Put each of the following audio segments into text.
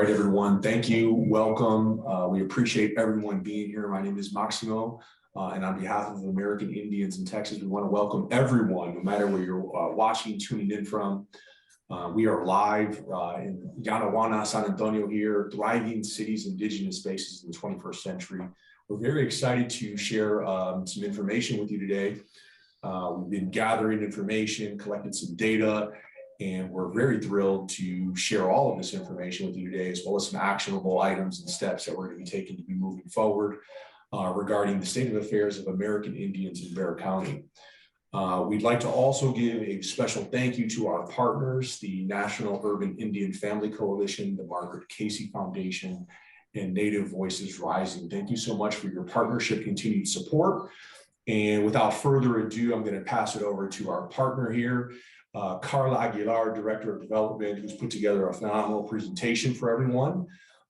All right, everyone, thank you. Welcome. We appreciate everyone being here. My name is Maximo, and on behalf of American Indians in Texas, we want to welcome everyone, no matter where you're watching, tuning in from. We are live in Yanawana, San Antonio here, thriving cities, indigenous spaces in the 21st century. We're very excited to share some information with you today. We've been gathering information, collected some data, and we're very thrilled to share all of this information with you today, as well as some actionable items and steps that we're going to be taking to be moving forward regarding the state of affairs of American Indians in Bexar County. We'd like to also give a special thank you to our partners, the National Urban Indian Family Coalition, the Margaret Casey Foundation, and Native Voices Rising. Thank you so much for your partnership, continued support. And without further ado, I'm going to pass it over to our partner here, Carla Aguilar, Director of Development, who's put together a phenomenal presentation for everyone.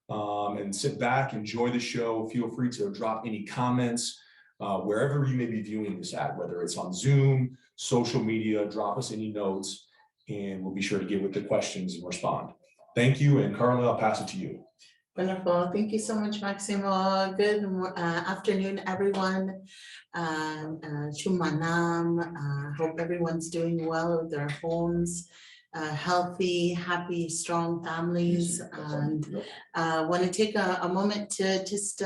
And sit back, enjoy the show. Feel free to drop any comments wherever you may be viewing this at, whether it's on Zoom, social media, drop us any notes, and we'll be sure to get with the questions and respond. Thank you, and Carla, I'll pass it to you. Wonderful. Thank you so much, Maximo. Good afternoon, everyone. Shumanam. Hope everyone's doing well with their homes. Healthy, happy, strong families. And want to take a moment to just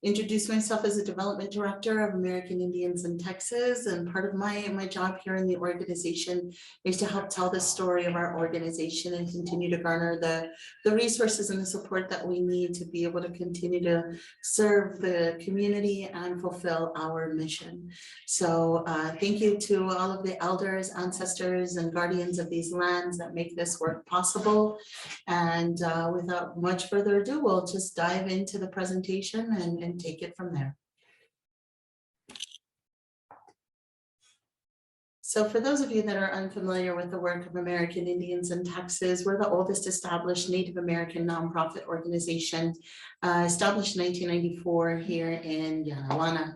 introduce myself as a development director of American Indians in Texas. And part of my job here in the organization is to help tell the story of our organization and continue to garner the resources and the support that we need to be able to continue to serve the community and fulfill our mission. So thank you to all of the elders, ancestors, and guardians of these lands that make this work possible. And without much further ado, we'll just dive into the presentation and take it from there. So for those of you that are unfamiliar with the work of American Indians in Texas, we're the oldest established Native American nonprofit organization, established in 1994 here in Yanawana.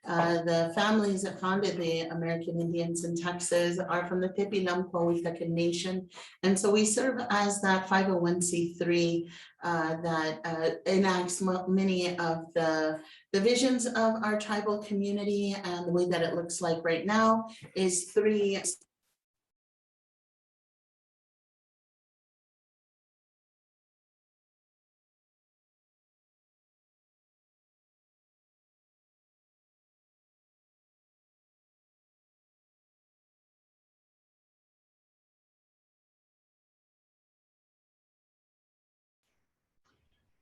The families that founded the American Indians in Texas are from the Tepilamquahuitacan Nation. And so we serve as that 501c3 that enacts many of the visions of our tribal community. And the way that it looks like right now is 3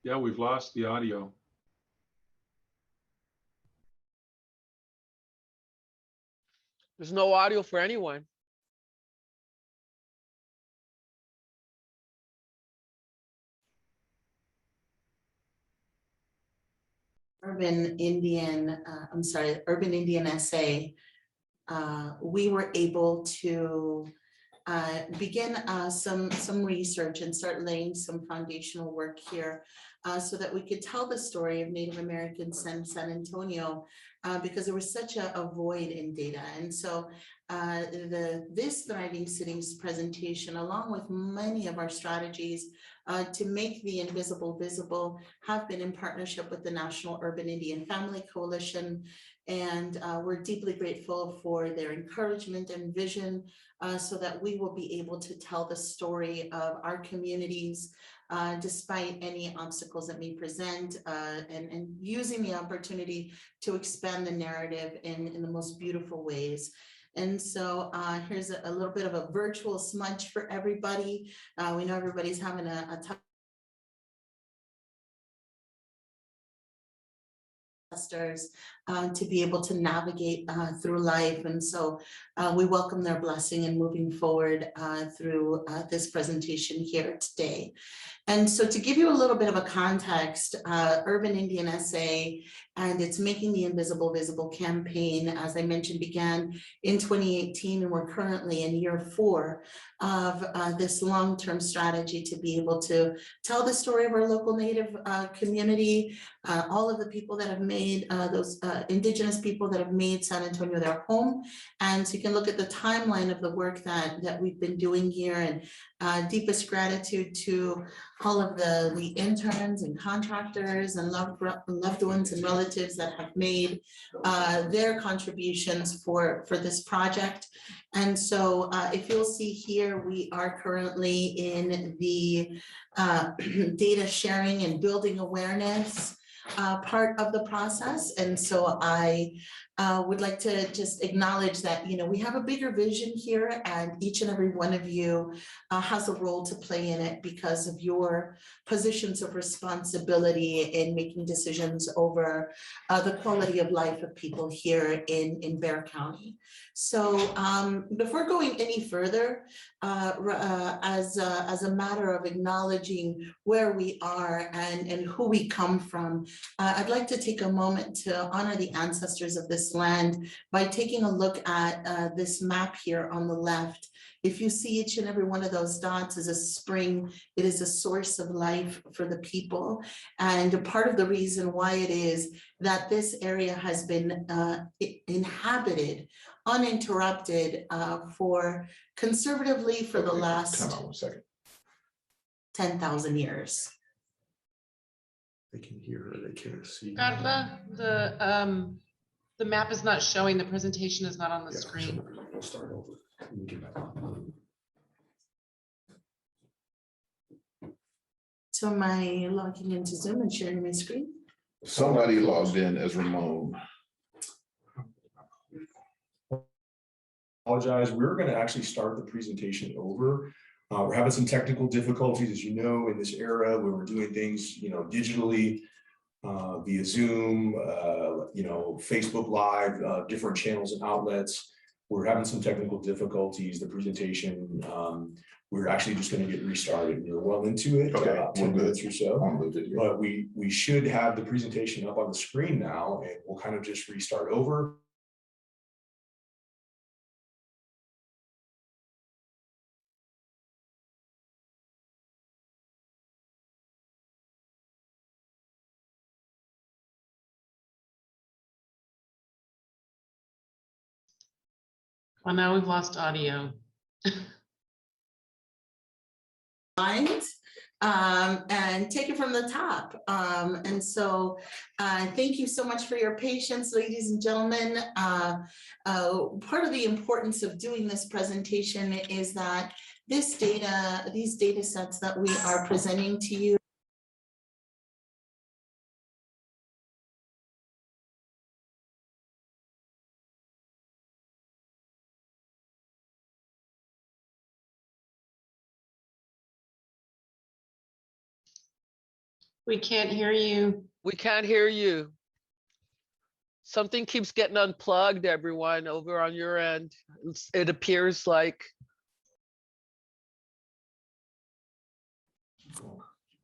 Yeah, we've lost the audio. There's no audio for anyone. Urban Indian SA, we were able to begin some research and start laying some foundational work here so that we could tell the story of Native Americans in San Antonio because there was such a void in data. And so this Thriving Cities presentation, along with many of our strategies to make the invisible visible, have been in partnership with the National Urban Indian Family Coalition. And we're deeply grateful for their encouragement and vision so that we will be able to tell the story of our communities despite any obstacles that may present and using the opportunity to expand the narrative in the most beautiful ways. And so here's a little bit of a virtual smudge for everybody. We know everybody's having a tough to be able to navigate through life. And so we welcome their blessing in moving forward through this presentation here today. And so to give you a little bit of a context, Urban Indian SA and its Making the Invisible Visible campaign, as I mentioned, began in 2018, and we're currently in year 4 of this long-term strategy to be able to tell the story of our local Native community, all of the people that have made those Indigenous people that have made San Antonio their home. And so you can look at the timeline of the work that we've been doing here, and deepest gratitude to all of the interns and contractors and loved ones and relatives that have made their contributions for this project. And so if you'll see here, we are currently in the data sharing and building awareness part of the process. And so I would like to just acknowledge that, you know, we have a bigger vision here, and each and every one of you has a role to play in it because of your positions of responsibility in making decisions over the quality of life of people here in Bexar County. So before going any further, as a matter of acknowledging where we are and who we come from, I'd like to take a moment to honor the ancestors of this land by taking a look at this map here on the left. If you see each and every one of those dots is a spring, it is a source of life for the people. And part of the reason why it is that this area has been inhabited, uninterrupted for conservatively for the last 10,000 years. They can hear or they can't see. Carla, the map is not showing, the presentation is not on the screen. So we'll start over. We'll get back on. So am I logging into Zoom and sharing my screen? Somebody logged in as Ramon. Apologize. We're going to actually start the presentation over. We're having some technical difficulties, as you know, in this era where we're doing things, you know, digitally via Zoom, you know, Facebook Live, different channels and outlets. We're having some technical difficulties. The presentation, we're actually just going to get restarted. We're well into it, Okay, about 10 minutes or so. On the video. But we should have the presentation up on the screen now, and we'll kind of just restart over. Well, now we've lost audio. And take it from the top. And so thank you so much for your patience, ladies and gentlemen. Part of the importance of doing this presentation is that this data, these data sets that we are presenting to you, We can't hear you. We can't hear you. Something keeps getting unplugged, everyone, over on your end. It appears like.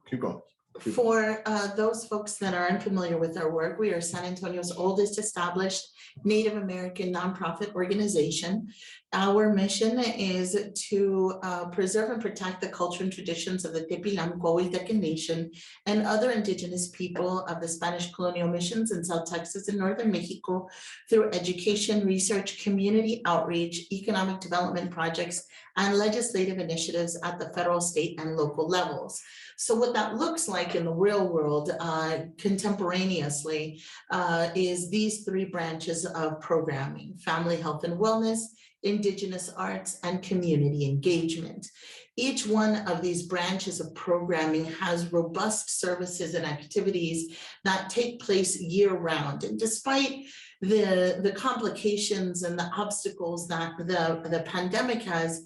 Keep going. for those folks that are unfamiliar with our work, we are San Antonio's oldest established Native American nonprofit organization. Our mission is to preserve and protect the culture and traditions of the Tepilam Coahuiltecan Nation and other indigenous people of the Spanish colonial missions in South Texas and Northern Mexico through education, research, community outreach, economic development projects, and legislative initiatives at the federal, state, and local levels. So what that looks like in the real world contemporaneously is these three branches of programming: family health and wellness, Indigenous arts, and community engagement. Each one of these branches of programming has robust services and activities that take place year-round. And despite the complications and the obstacles that the pandemic has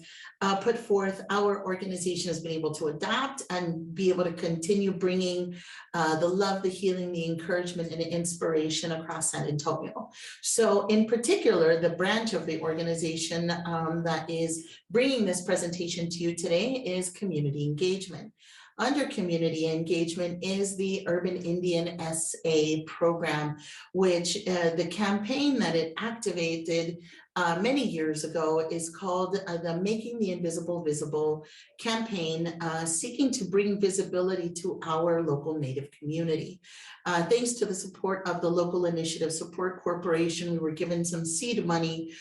put forth, our organization has been able to adapt and be able to continue bringing the love, the healing, the encouragement, and the inspiration across San Antonio. So in particular, the branch of the organization that is bringing this presentation to you today is community engagement. Under community engagement is the Urban Indian SA program, which the campaign that it activated many years ago is called the Making the Invisible Visible campaign, seeking to bring visibility to our local Native community. Thanks to the support of the Local Initiative Support Corporation, we were given some seed money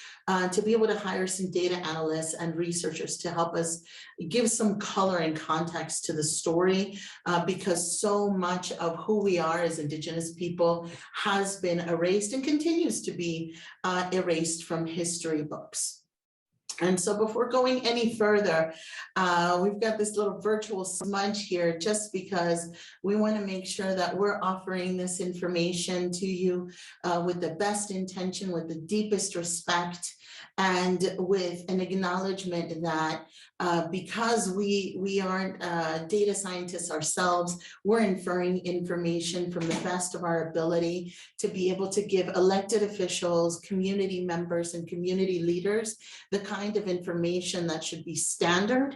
to be able to hire some data analysts and researchers to help us give some color and context to the story, because so much of who we are as Indigenous people has been erased and continues to be erased from history books. And so before going any further, we've got this little virtual smudge here just because we want to make sure that we're offering this information to you with the best intention, with the deepest respect, and with an acknowledgement that because we aren't data scientists ourselves, we're inferring information from the best of our ability to be able to give elected officials, community members, and community leaders the kind of information that should be standard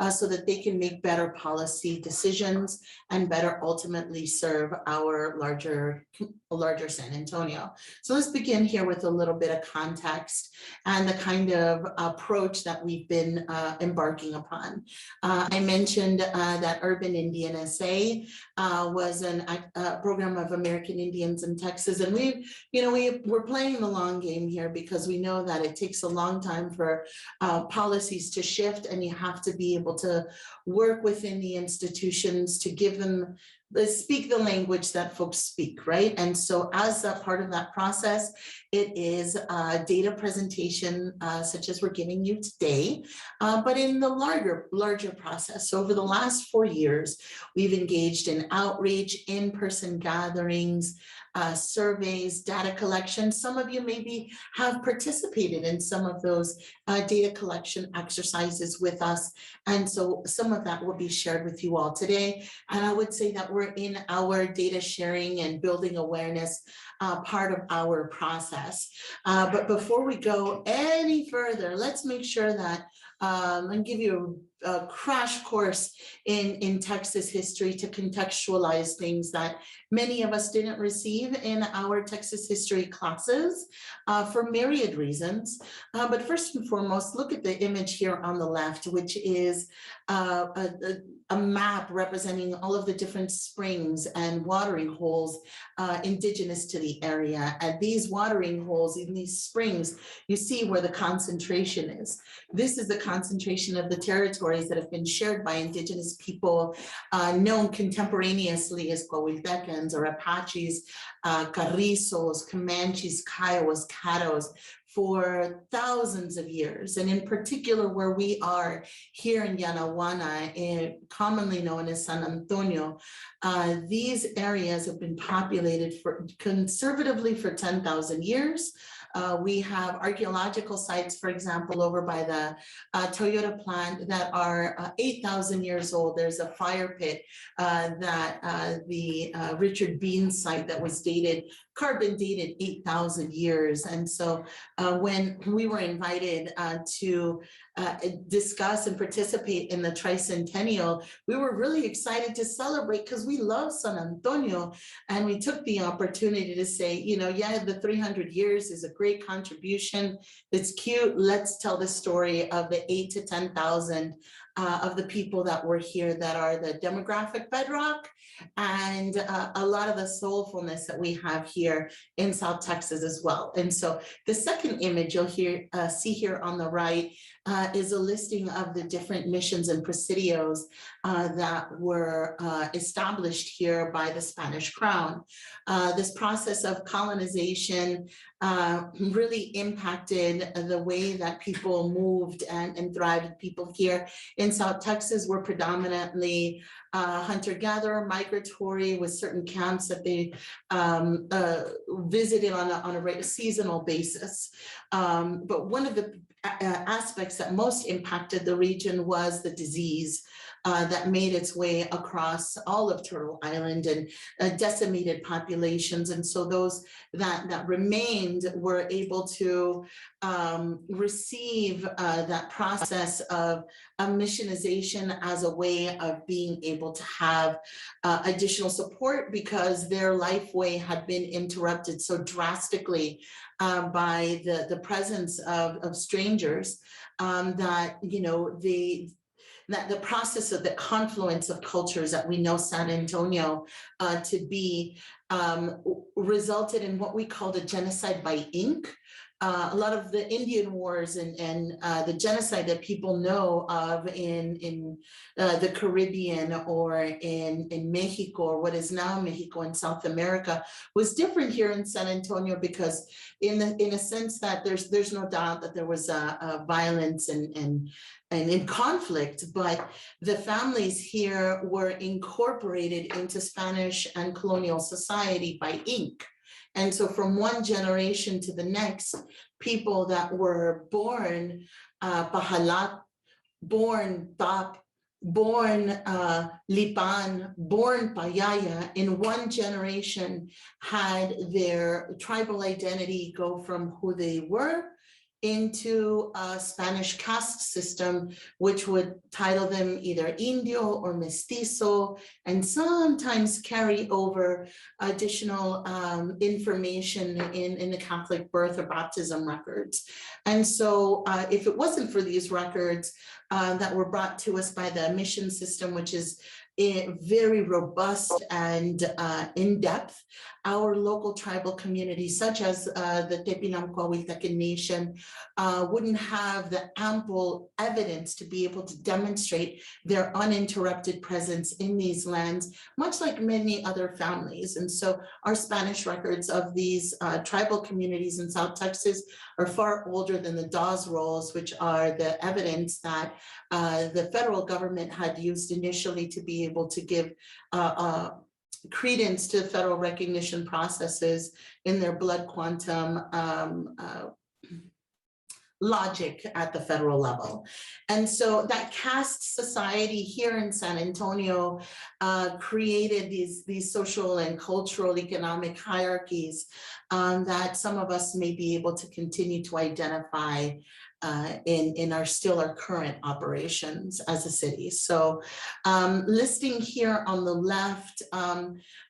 so that they can make better policy decisions and better ultimately serve our larger San Antonio. So let's begin here with a little bit of context and the kind of approach that we've been embarking upon. I mentioned that Urban Indian SA was a program of American Indians in Texas, and we're playing the long game here because we know that it takes a long time for policies to shift, and you have to be able to work within the institutions to give them speak the language that folks speak, right? And so as a part of that process, it is data presentation such as we're giving you today, but in the larger process. So over the last 4 years, we've engaged in outreach, in-person gatherings, surveys, data collection. Some of you maybe have participated in some of those data collection exercises with us. And so some of that will be shared with you all today. And I would say that we're in our data sharing and building awareness part of our process. But before we go any further, let's make sure that and give you a crash course in Texas history to contextualize things that many of us didn't receive in our Texas history classes for myriad reasons. But first and foremost, look at the image here on the left, which is a map representing all of the different springs and watering holes indigenous to the area. And these watering holes in these springs, you see where the concentration is. This is the concentration of the territories that have been shared by Indigenous people known contemporaneously as Coahuiltecans or Apaches, Carrizos, Comanches, Kiowas, Caddos, for thousands of years. And in particular, where we are here in Yanawana, commonly known as San Antonio, these areas have been populated conservatively for 10,000 years. We have archaeological sites, for example, over by the Toyota plant that are 8,000 years old. There's a fire pit that the Richard Bean site that was carbon dated 8,000 years. And so when we were invited to discuss and participate in the tricentennial, we were really excited to celebrate because we love San Antonio. And we took the opportunity to say, yeah, the 300 years is a great contribution. It's cute. Let's tell the story of the 8 to 10,000 of the people that were here that are the demographic bedrock and a lot of the soulfulness that we have here in South Texas as well. And so the second image you'll see here on the right is a listing of the different missions and presidios that were established here by the Spanish Crown. This process of colonization really impacted the way that people moved and thrived. People here in South Texas were predominantly hunter-gatherer, migratory, with certain camps that they visited on a seasonal basis. But one of the aspects that most impacted the region was the disease that made its way across all of Turtle Island and decimated populations. And so those that remained were able to receive that process of missionization as a way of being able to have additional support, because their lifeway had been interrupted so drastically by the presence of strangers, that, you know, that the process of the confluence of cultures that we know San Antonio to be resulted in what we called a genocide by ink. A lot of the Indian wars and the genocide that people know of in the Caribbean or in Mexico, or what is now Mexico in South America, was different here in San Antonio, because in a sense that there's no doubt that there was a violence and in conflict, but the families here were incorporated into Spanish and colonial society by ink. And so from one generation to the next, people that were born Pahalat, born Tap, born Lipan, born Payaya, in one generation had their tribal identity go from who they were into a Spanish caste system, which would title them either Indio or Mestizo, and sometimes carry over additional information in the Catholic birth or baptism records. And so if it wasn't for these records that were brought to us by the mission system, which is very robust and in-depth, our local tribal communities, such as the Tepinam-Coahuiltecan Nation, wouldn't have the ample evidence to be able to demonstrate their uninterrupted presence in these lands, much like many other families. And so our Spanish records of these tribal communities in South Texas are far older than the Dawes rolls, which are the evidence that the federal government had used initially to be able to give credence to federal recognition processes in their blood quantum logic at the federal level. And so that caste society here in San Antonio created these social and cultural economic hierarchies that some of us may be able to continue to identify in our current operations as a city. So listing here on the left,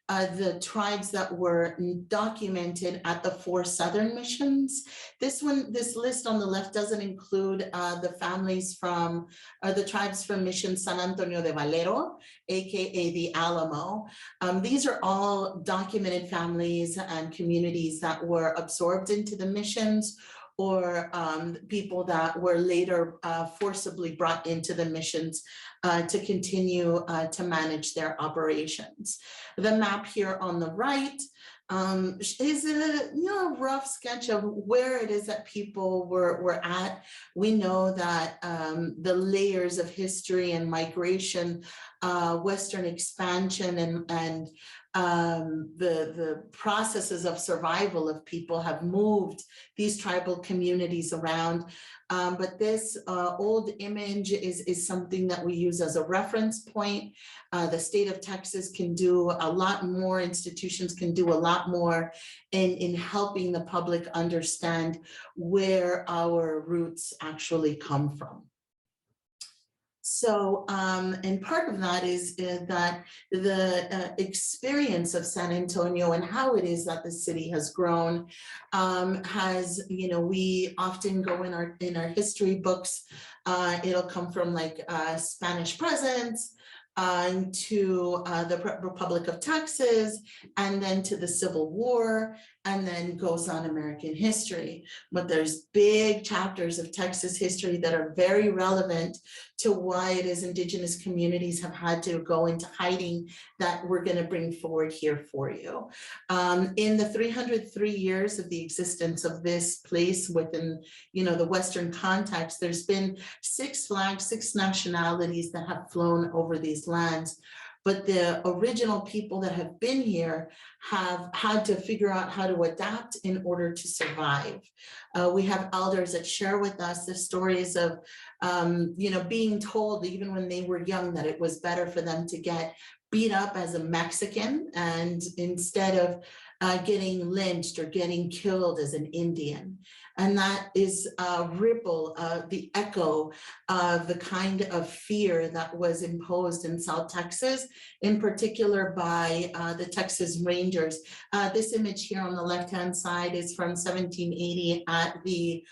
the tribes that were documented at the 4 southern missions. This list on the left doesn't include the families from, the tribes from Mission San Antonio de Valero, AKA the Alamo. These are all documented families and communities that were absorbed into the missions, or people that were later forcibly brought into the missions to continue to manage their operations. The map here on the right is a rough sketch of where it is that people were at. We know that the layers of history and migration, Western expansion, and the processes of survival of people have moved these tribal communities around. But this old image is something that we use as a reference point. The state of Texas can do a lot more, institutions can do a lot more in helping the public understand where our roots actually come from. So, and part of that is that the experience of San Antonio and how it is that the city has grown has, we often go in our history books, it'll come from like Spanish presence to the Republic of Texas, and then to the Civil War, and then goes on American history. But there's big chapters of Texas history that are very relevant to why it is Indigenous communities have had to go into hiding that we're going to bring forward here for you. In the 303 years of the existence of this place within, the Western context, there's been 6 flags, 6 nationalities that have flown over these lands. but the original people that have been here have had to figure out how to adapt in order to survive. We have elders that share with us the stories of, being told even when they were young that it was better for them to get beat up as a Mexican and instead of getting lynched or getting killed as an Indian. And that is a ripple, the echo of the kind of fear that was imposed in South Texas, in particular by the Texas Rangers. This image here on the left-hand side is from 1780 at the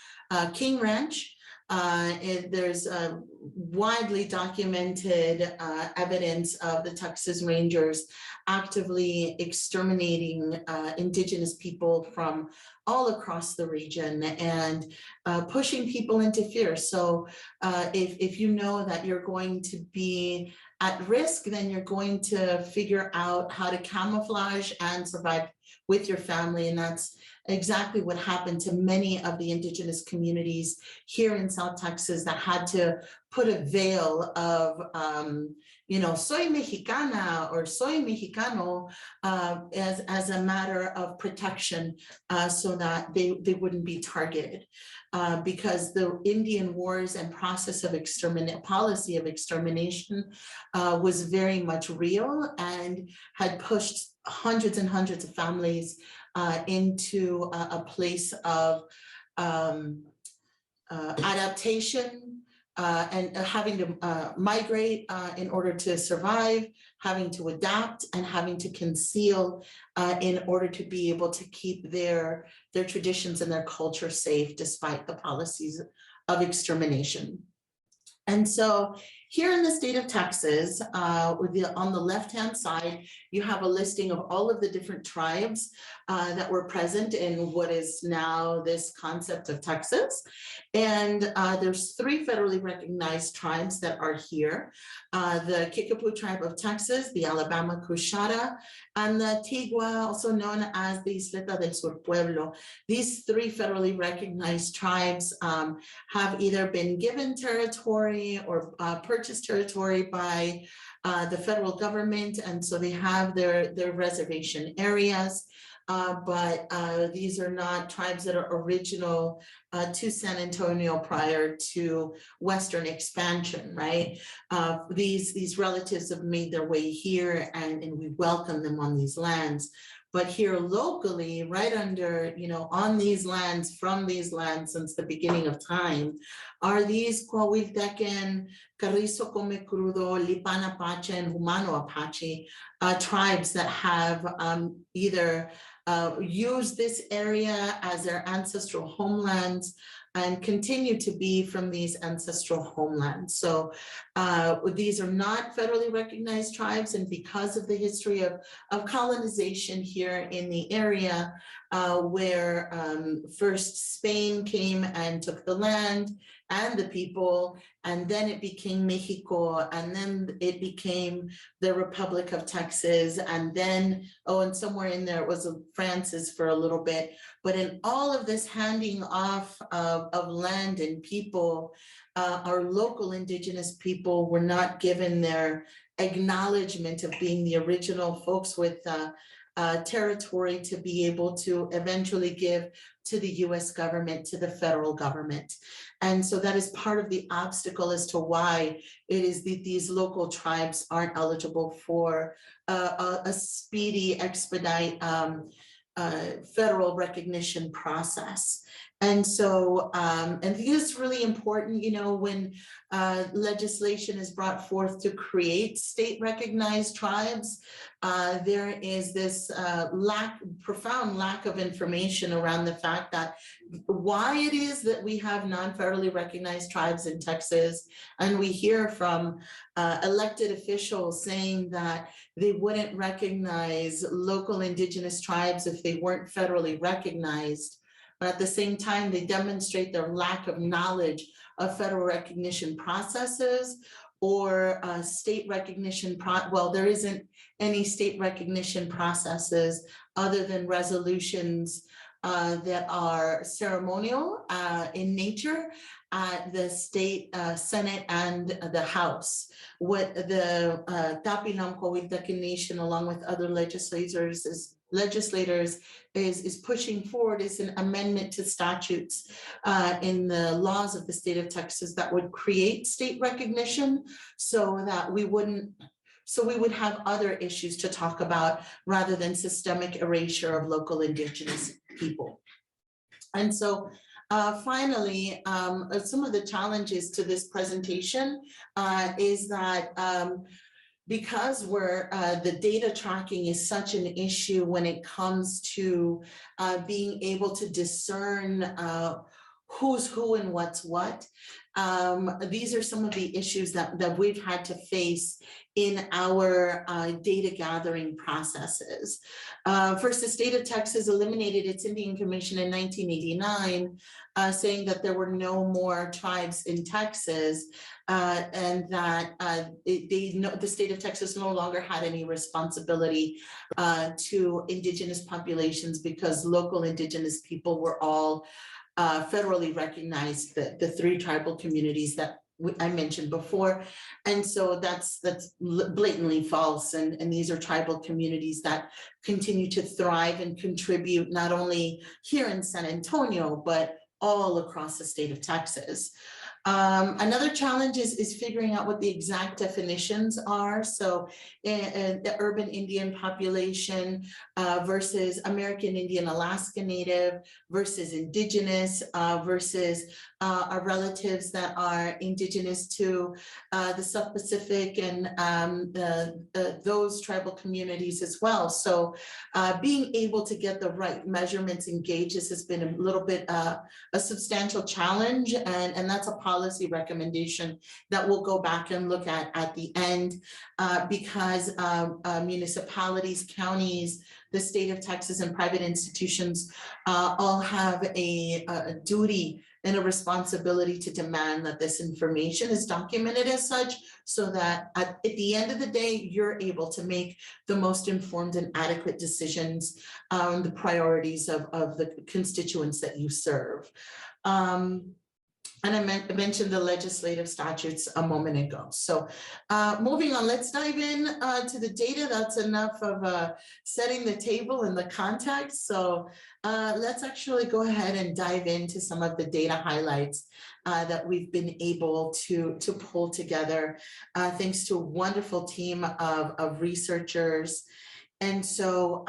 King Ranch. There's widely documented evidence of the Texas Rangers actively exterminating Indigenous people from all across the region and pushing people into fear. So if you know that you're going to be at risk, then you're going to figure out how to camouflage and survive with your family. And that's exactly what happened to many of the Indigenous communities here in South Texas that had to put a veil of, soy mexicana or soy mexicano as a matter of protection so that they wouldn't be targeted. Because the Indian wars and process of policy of extermination was very much real and had pushed hundreds and hundreds of families into a place of adaptation and having to migrate in order to survive, having to adapt, and having to conceal in order to be able to keep their traditions and their culture safe despite the policies of extermination. And so here in the state of Texas, on the left-hand side, you have a listing of all of the different tribes that were present in what is now this concept of Texas. And there's 3 federally recognized tribes that are here. The Kickapoo tribe of Texas, the Alabama Cushata, and the Tigua, also known as the Isleta del Sur Pueblo. These 3 federally recognized tribes have either been given territory or purchased territory by the federal government, and so they have their reservation areas. But these are not tribes that are original to San Antonio prior to Western expansion, right? These relatives have made their way here and we welcome them on these lands. But here locally, right under, on these lands, from these lands since the beginning of time, are these Coahuiltecan, Carrizo Come Crudo, Lipan Apache, and Jumano Apache tribes that have either used this area as their ancestral homelands and continue to be from these ancestral homelands. So these are not federally recognized tribes, and because of the history of colonization here in the area where first Spain came and took the land and the people, and then it became Mexico, and then it became the Republic of Texas, and then, and somewhere in there it was France's for a little bit. But in all of this handing off of land and people, our local Indigenous people were not given their acknowledgement of being the original folks with territory to be able to eventually give to the US government, to the federal government. And so that is part of the obstacle as to why it is that these local tribes aren't eligible for a speedy, expedite federal recognition process. And so, and this is really important, when legislation is brought forth to create state recognized tribes, there is this profound lack of information around the fact that why it is that we have non-federally recognized tribes in Texas. And we hear from elected officials saying that they wouldn't recognize local Indigenous tribes if they weren't federally recognized. But at the same time, they demonstrate their lack of knowledge of federal recognition processes or state recognition. Well, there isn't any state recognition processes other than resolutions that are ceremonial in nature at the state Senate and the House. What the Tapinamco Nation, along with other legislators, is pushing forward is an amendment to statutes in the laws of the state of Texas that would create state recognition, so that we would have other issues to talk about rather than systemic erasure of local Indigenous people. And so finally, some of the challenges to this presentation is that because the data tracking is such an issue when it comes to being able to discern who's who and what's what. These are some of the issues that we've had to face in our data gathering processes. First, the state of Texas eliminated its Indian Commission in 1989, saying that there were no more tribes in Texas, and that the state of Texas no longer had any responsibility to Indigenous populations because local Indigenous people were all federally recognized, the 3 tribal communities that I mentioned before. And so that's blatantly false. And these are tribal communities that continue to thrive and contribute not only here in San Antonio, but all across the state of Texas. Another challenge is figuring out what the exact definitions are. So the urban Indian population versus American Indian Alaska Native versus Indigenous versus our relatives that are Indigenous to the South Pacific and those tribal communities as well. So being able to get the right measurements and gauges has been a little bit a substantial challenge, and that's a policy recommendation that we'll go back and look at the end, because municipalities, counties, the state of Texas, and private institutions all have a duty and a responsibility to demand that this information is documented as such, so that at the end of the day, you're able to make the most informed and adequate decisions on the priorities of the constituents that you serve. And I mentioned the legislative statutes a moment ago. So moving on, let's dive in to the data. That's enough of setting the table and the context. So let's actually go ahead and dive into some of the data highlights that we've been able to pull together thanks to a wonderful team of researchers. And so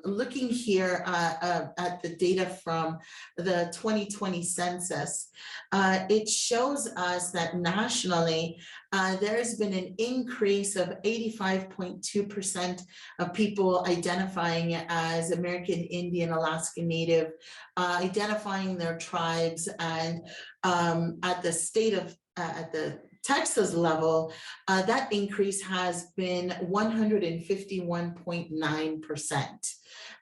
looking here at the data from the 2020 census, it shows us that nationally, there has been an increase of 85.2% of people identifying as American Indian, Alaska Native, identifying their tribes, and at the Texas level, that increase has been 151.9%.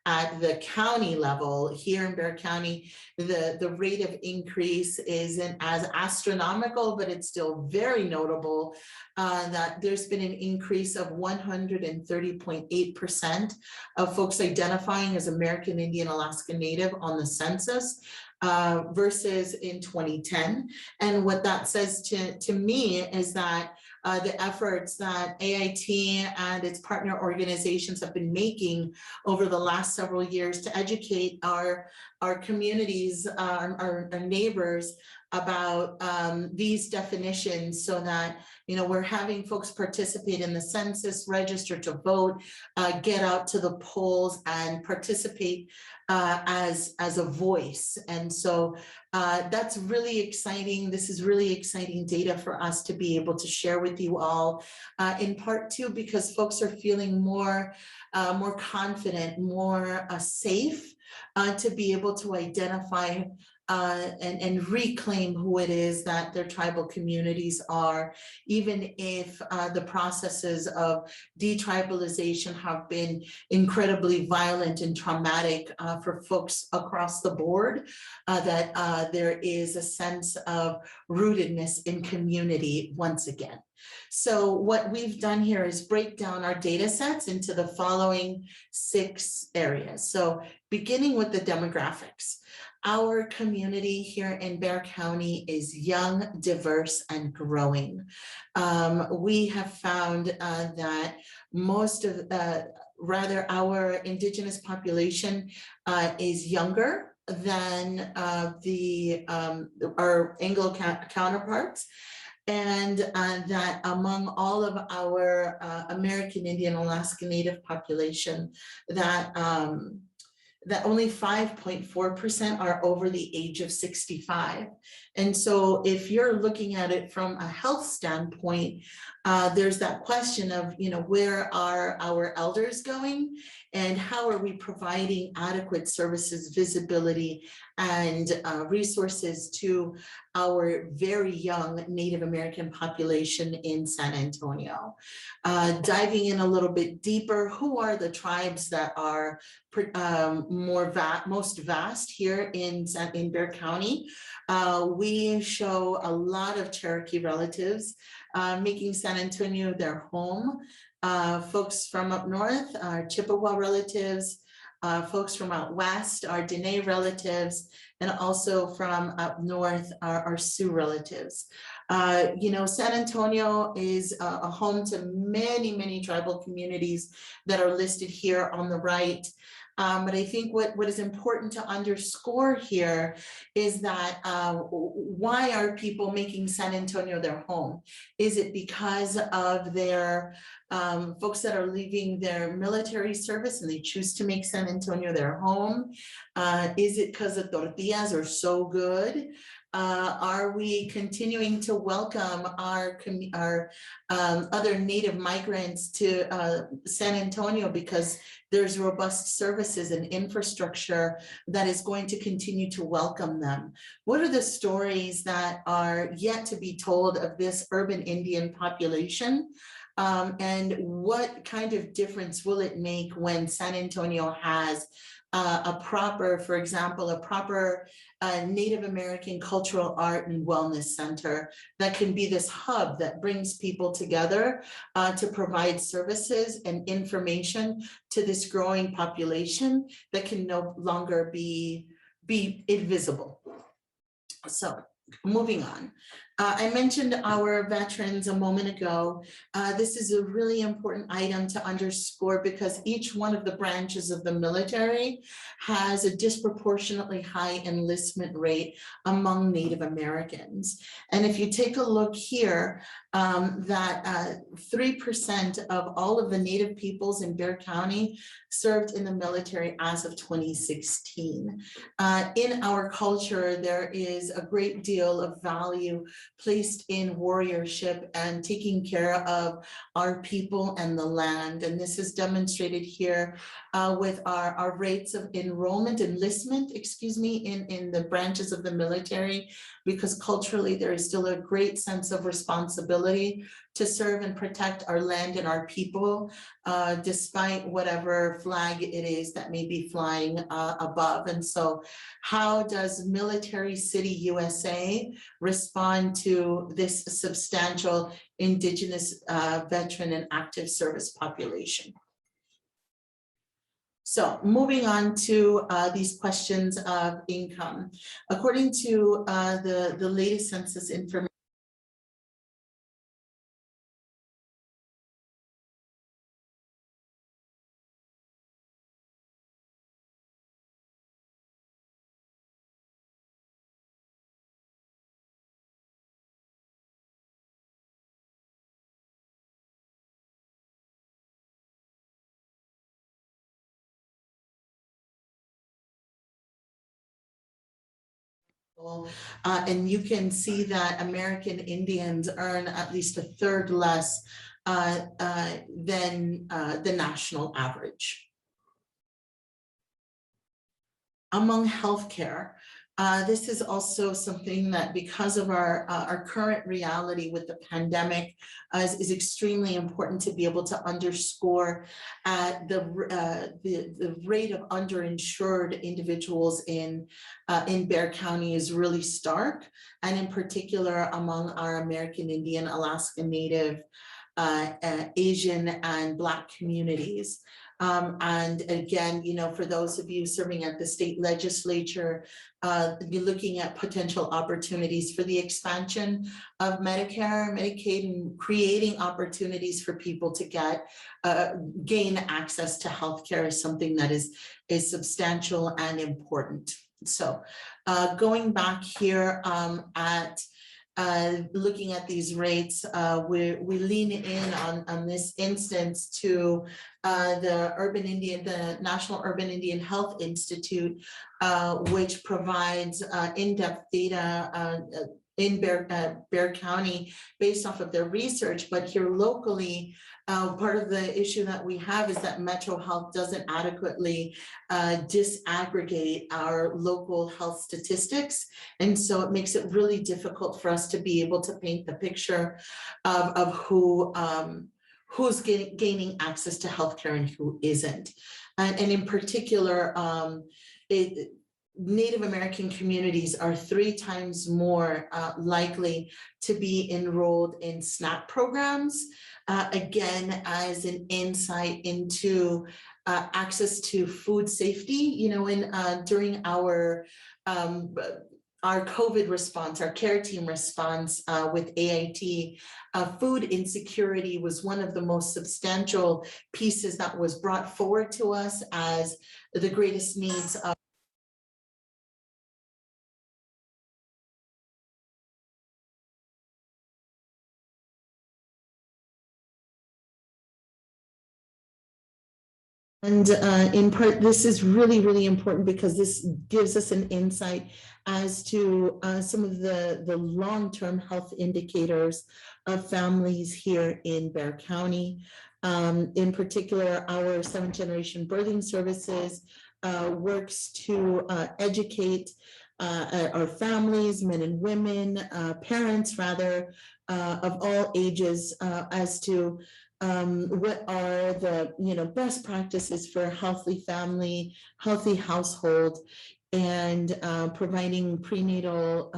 At the county level, here in Bexar County, the rate of increase isn't as astronomical, but it's still very notable that there's been an increase of 130.8% of folks identifying as American Indian, Alaska Native on the census. Versus in 2010. And what that says to me is that the efforts that AIT and its partner organizations have been making over the last several years to educate our communities, our neighbors about these definitions, so that we're having folks participate in the census, register to vote, get out to the polls and participate as a voice. And so that's really exciting. This is really exciting data for us to be able to share with you all, in part too, because folks are feeling more confident, more safe to be able to identify and reclaim who it is that their tribal communities are, even if the processes of detribalization have been incredibly violent and traumatic for folks across the board, that there is a sense of rootedness in community once again. So what we've done here is break down our data sets into the following 6 areas. So beginning with the demographics. Our community here in Bexar County is young, diverse, and growing. We have found that most of, rather our Indigenous population is younger than our Anglo counterparts. And that among all of our American Indian Alaska Native population, that only 5.4% are over the age of 65. And so if you're looking at it from a health standpoint, there's that question of, where are our elders going and how are we providing adequate services, visibility, and resources to our very young Native American population in San Antonio. Diving in a little bit deeper, who are the tribes that are most vast here in Bexar County? We show a lot of Cherokee relatives making San Antonio their home. Folks from up north are Chippewa relatives. Folks from out west are Dene relatives, and also from up north are Sioux relatives. San Antonio is a home to many, many tribal communities that are listed here on the right. But I think what is important to underscore here is that why are people making San Antonio their home? Is it because of their folks that are leaving their military service and they choose to make San Antonio their home? Is it because the tortillas are so good? Are we continuing to welcome our other Native migrants to San Antonio because there's robust services and infrastructure that is going to continue to welcome them? What are the stories that are yet to be told of this urban Indian population? And what kind of difference will it make when San Antonio has for example, a proper Native American cultural art and wellness center that can be this hub that brings people together to provide services and information to this growing population that can no longer be invisible. So moving on. I mentioned our veterans a moment ago. This is a really important item to underscore because each one of the branches of the military has a disproportionately high enlistment rate among Native Americans. And if you take a look here, that 3% of all of the Native peoples in Bexar County served in the military as of 2016. In our culture, there is a great deal of value placed in warriorship and taking care of our people and the land. And this is demonstrated here with our rates of enlistment, in the branches of the military, because culturally there is still a great sense of responsibility to serve and protect our land and our people, despite whatever flag it is that may be flying above. And so how does Military City USA respond to this substantial Indigenous veteran and active service population? So moving on to these questions of income. According to the latest census information, and you can see that American Indians earn at least a third less than the national average. Among healthcare, This is also something that, because of our current reality with the pandemic, is extremely important to be able to underscore the rate of underinsured individuals in Bear County is really stark, and in particular among our American Indian, Alaska Native, Asian and Black communities. And again, you know, for those of you serving at the state legislature, you're looking at potential opportunities for the expansion of Medicare, Medicaid, and creating opportunities for people to gain access to healthcare is something that is substantial and important. So going back here looking at these rates, we lean in on this instance to the National Urban Indian Health Institute, which provides in-depth data in Bear County based off of their research. But here locally, part of the issue that we have is that Metro Health doesn't adequately disaggregate our local health statistics. And so it makes it really difficult for us to be able to paint the picture of who's gaining access to healthcare and who isn't. And in particular, Native American communities are 3 times more likely to be enrolled in SNAP programs, again, as an insight into access to food safety. You know, during our COVID response, our care team response with AIT, food insecurity was one of the most substantial pieces that was brought forward to us as the greatest needs of And in part, this is really, really important because this gives us an insight as to some of the long-term health indicators of families here in Bear County. In particular, our 7th generation birthing services works to educate our families, men and women, parents rather, of all ages as to what are the best practices for a healthy family, healthy household, and providing prenatal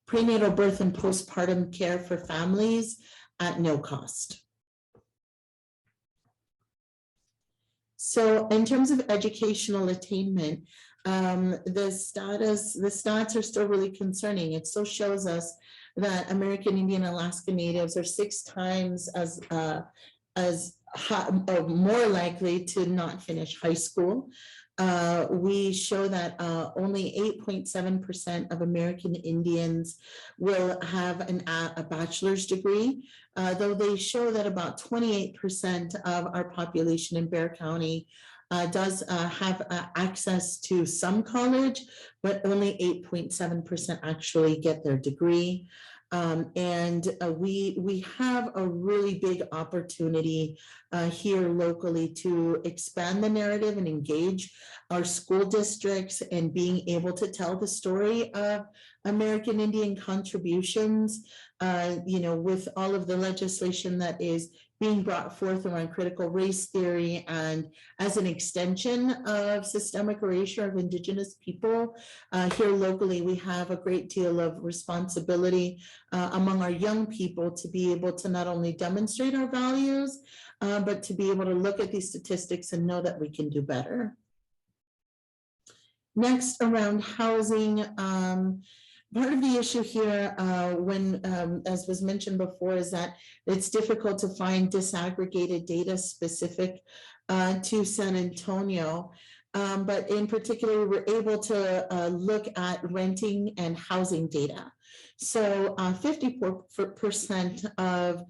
birth and postpartum care for families at no cost. So in terms of educational attainment, the stats are still really concerning. It still shows us that American Indian Alaska Natives are 6 times as more likely to not finish high school. We show that only 8.7% of American Indians will have a bachelor's degree, though they show that about 28% of our population in Bear County does have access to some college, but only 8.7% actually get their degree. We have a really big opportunity here locally to expand the narrative and engage our school districts and being able to tell the story of American Indian contributions, with all of the legislation that is being brought forth around critical race theory and as an extension of systemic erasure of Indigenous people. Here locally, we have a great deal of responsibility among our young people to be able to not only demonstrate our values, but to be able to look at these statistics and know that we can do better. Next, around housing. Part of the issue here, as was mentioned before, is that it's difficult to find disaggregated data specific to San Antonio. But in particular, we're able to look at renting and housing data. So 54% of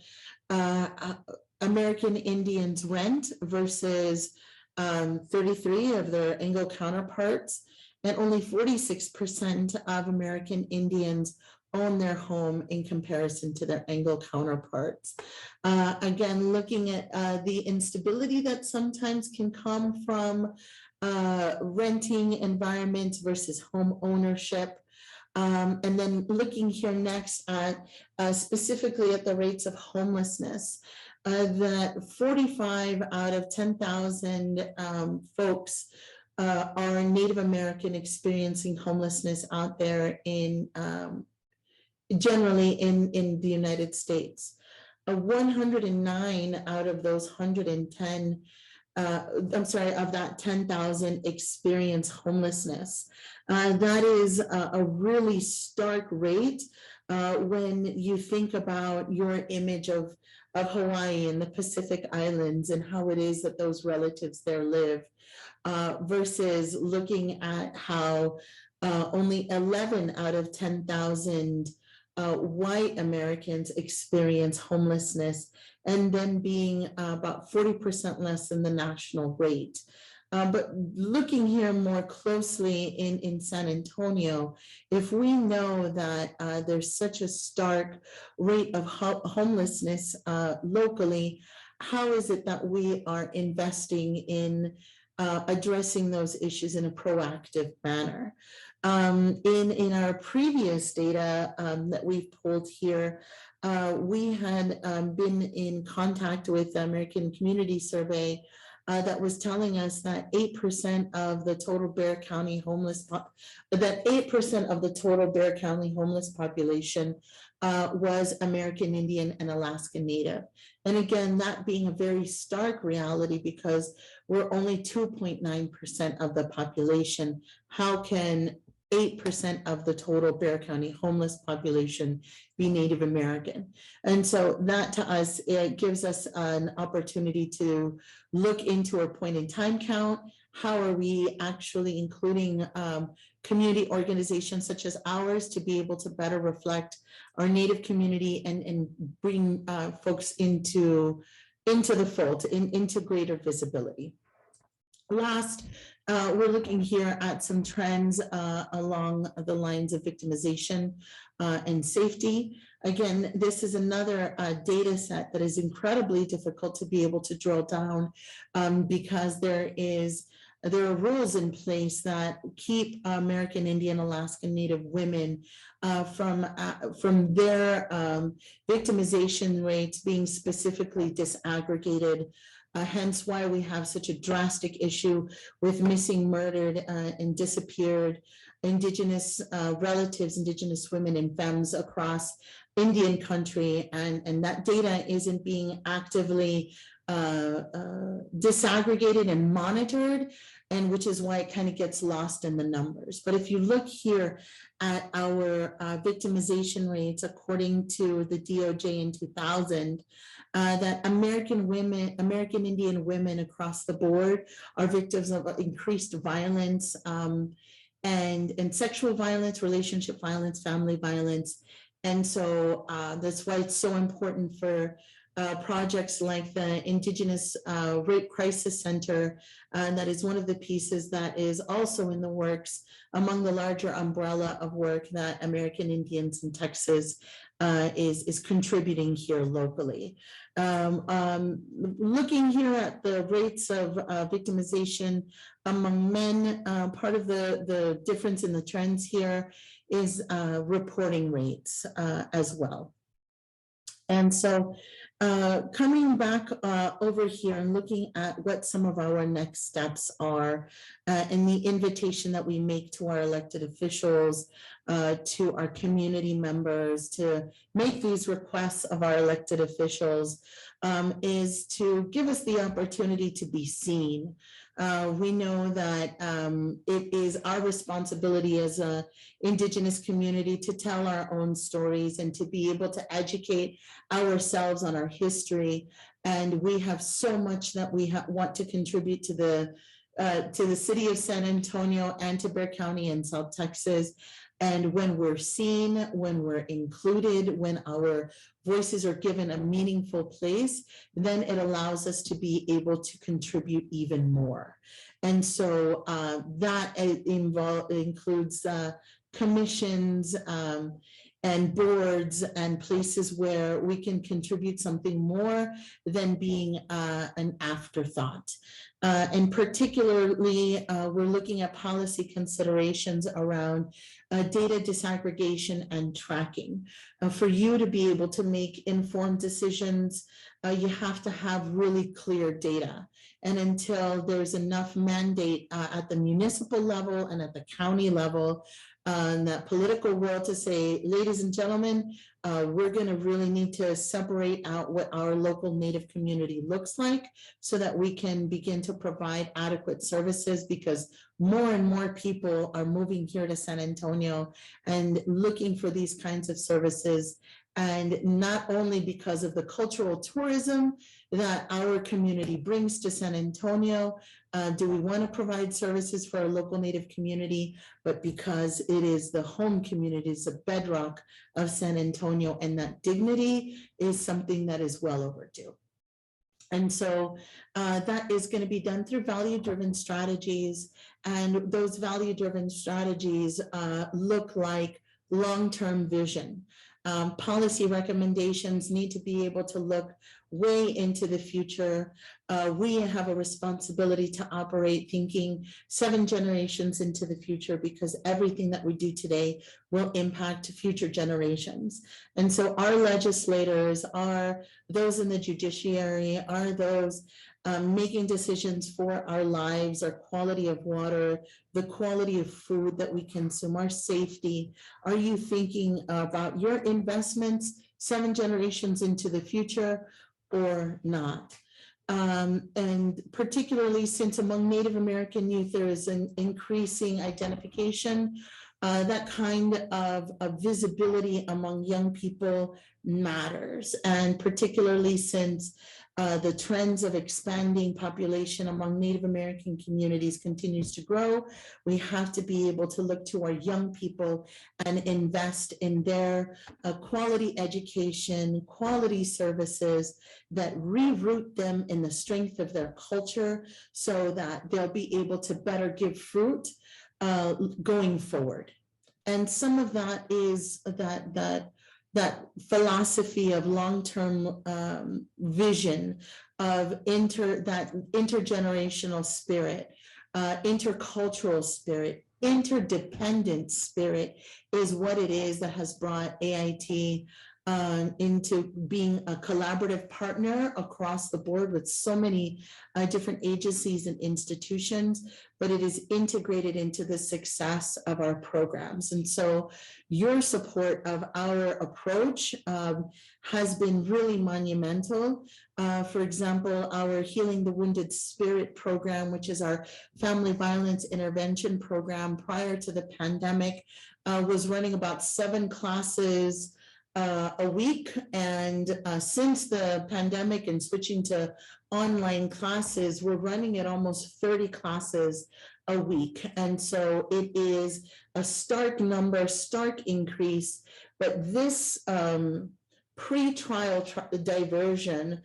American Indians rent versus 33 of their Anglo counterparts. And only 46% of American Indians own their home in comparison to their Anglo counterparts. Again, looking at the instability that sometimes can come from renting environments versus home ownership. And then looking here next at specifically at the rates of homelessness, that 45 out of 10,000 folks are Native American experiencing homelessness out there in generally in the United States. 109 out of those 110 of that 10,000 experience homelessness. That is a really stark rate when you think about your image of Hawaii and the Pacific Islands and how it is that those relatives there live, versus looking at how only 11 out of 10,000 white Americans experience homelessness, and then being about 40% less than the national rate. But looking here more closely in San Antonio, if we know that there's such a stark rate of homelessness locally, how is it that we are investing in addressing those issues in a proactive manner? In our previous data that we've pulled here, we had been in contact with the American Community Survey that was telling us that 8% of the total Bexar County homeless, that 8% of the total Bexar County homeless population was American Indian and Alaska Native. And again, that being a very stark reality because we're only 2.9% of the population. How can 8% of the total Bexar County homeless population be Native American? And so that to us, it gives us an opportunity to look into a point in time count. How are we actually including community organizations such as ours to be able to better reflect our Native community and bring folks into the fold, into greater visibility. Last, we're looking here at some trends along the lines of victimization and safety. Again, this is another data set that is incredibly difficult to be able to drill down because there are rules in place that keep American Indian, Alaskan Native women from their victimization rates being specifically disaggregated. Hence why we have such a drastic issue with missing, murdered, and disappeared Indigenous relatives, Indigenous women and femmes across Indian country. And that data isn't being actively disaggregated and monitored, and which is why it kind of gets lost in the numbers. But if you look here at our victimization rates, according to the DOJ in 2000, that American women, American Indian women across the board are victims of increased violence and sexual violence, relationship violence, family violence. And so that's why it's so important for projects like the Indigenous Rape Crisis Center. That is one of the pieces that is also in the works among the larger umbrella of work that American Indians in Texas is contributing here locally. Looking here at the rates of victimization among men, part of the difference in the trends here is reporting rates as well. And so coming back over here and looking at what some of our next steps are and the invitation that we make to our elected officials, to our community members to make these requests of our elected officials is to give us the opportunity to be seen. We know that it is our responsibility as an Indigenous community to tell our own stories and to be able to educate ourselves on our history. And we have so much that we want to contribute to the city of San Antonio and to Bexar County and South Texas. And when we're seen, when we're included, when our voices are given a meaningful place, then it allows us to be able to contribute even more. And so that includes commissions and boards and places where we can contribute something more than being an afterthought. And particularly, we're looking at policy considerations around data disaggregation and tracking. For you to be able to make informed decisions, you have to have really clear data. And until there's enough mandate at the municipal level and at the county level, and that political world to say, ladies and gentlemen, we're going to really need to separate out what our local Native community looks like so that we can begin to provide adequate services, because more and more people are moving here to San Antonio and looking for these kinds of services. And not only because of the cultural tourism that our community brings to San Antonio, do we want to provide services for our local Native community, but because it is the home community, it's a bedrock of San Antonio, and that dignity is something that is well overdue. And so that is going to be done through value-driven strategies, and those value-driven strategies look like long-term vision. Policy recommendations need to be able to look way into the future. We have a responsibility to operate thinking 7 generations into the future, because everything that we do today will impact future generations. And so our legislators are those in the judiciary, are those making decisions for our lives, our quality of water, the quality of food that we consume, our safety. Are you thinking about your investments 7 generations into the future or not? And particularly since among Native American youth, there is an increasing identification, that kind of visibility among young people matters. And particularly since the trends of expanding population among Native American communities continues to grow, we have to be able to look to our young people and invest in their quality education, quality services that reroot them in the strength of their culture, so that they'll be able to better give fruit going forward. And some of that is that philosophy of long-term vision of that intergenerational spirit, intercultural spirit, interdependent spirit is what it is that has brought AIT into being a collaborative partner across the board with so many different agencies and institutions, but it is integrated into the success of our programs. And so your support of our approach has been really monumental. For example, our Healing the Wounded Spirit program, which is our family violence intervention program prior to the pandemic, was running about 7 classes a week. And since the pandemic and switching to online classes, we're running at almost 30 classes a week. And so it is a stark number, stark increase, but this pre-trial diversion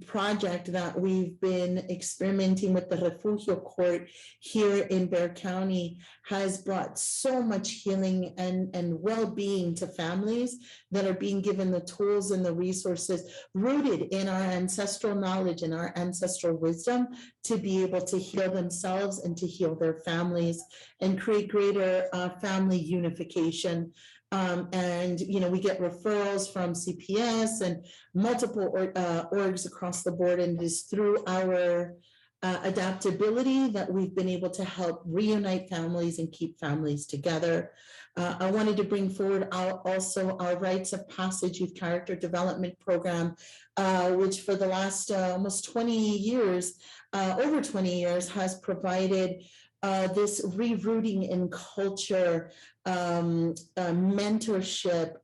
project that we've been experimenting with the Refugio Court here in Bexar County has brought so much healing and well-being to families that are being given the tools and the resources rooted in our ancestral knowledge and our ancestral wisdom to be able to heal themselves and to heal their families and create greater family unification. And, you know, we get referrals from CPS and multiple orgs across the board, and it is through our adaptability that we've been able to help reunite families and keep families together. I wanted to bring forward also our Rites of Passage Youth Character Development Program, which for the last almost 20 years, over 20 years, has provided this rerouting in culture, mentorship,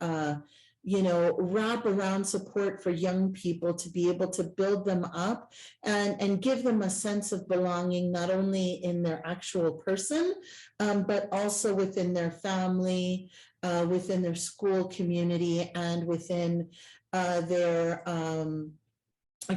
you know, wrap around support for young people to be able to build them up and give them a sense of belonging, not only in their actual person, but also within their family, within their school community, and within their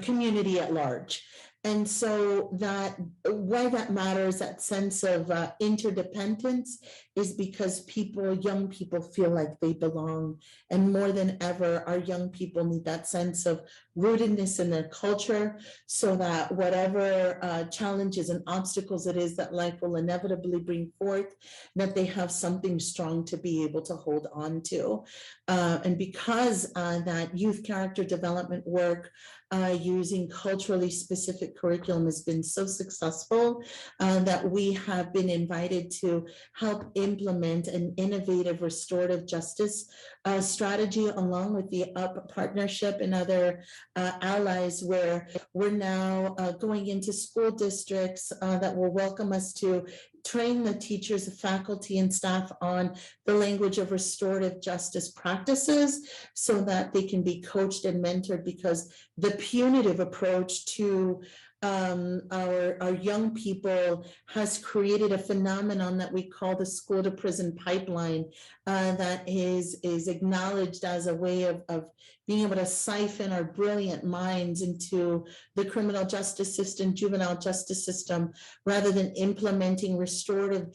community at large. And so that why that matters, that sense of interdependence, is because young people feel like they belong. And more than ever, our young people need that sense of rootedness in their culture, so that whatever challenges and obstacles it is that life will inevitably bring forth, that they have something strong to be able to hold on to. And because that youth character development work using culturally specific curriculum has been so successful, that we have been invited to help implement an innovative restorative justice strategy along with the UP partnership and other allies, where we're now going into school districts that will welcome us to train the teachers, faculty, and staff on the language of restorative justice practices, so that they can be coached and mentored, because the punitive approach to our young people has created a phenomenon that we call the school to prison pipeline, that is acknowledged as a way of being able to siphon our brilliant minds into the criminal justice system, juvenile justice system, rather than implementing restorative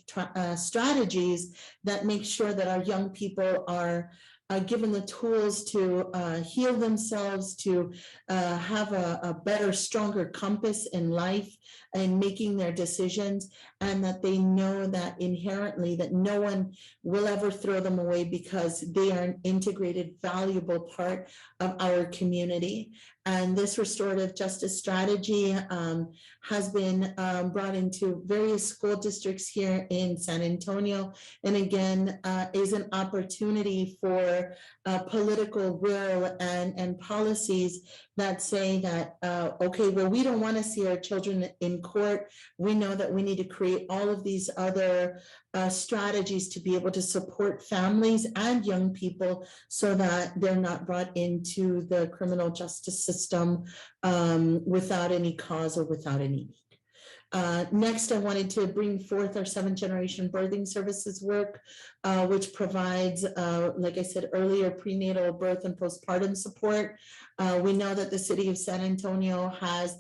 strategies that make sure that our young people are given the tools to heal themselves, to have a better, stronger compass in life and making their decisions, and that they know that inherently that no one will ever throw them away, because they are an integrated, valuable part of our community. And this restorative justice strategy has been brought into various school districts here in San Antonio, and again is an opportunity for political will and policies that say that, okay, well, we don't want to see our children in court. We know that we need to create all of these other strategies to be able to support families and young people, so that they're not brought into the criminal justice system without any cause or without any need. Next, I wanted to bring forth our 7th generation birthing services work, which provides, like I said earlier, prenatal, birth, and postpartum support. We know that the city of San Antonio has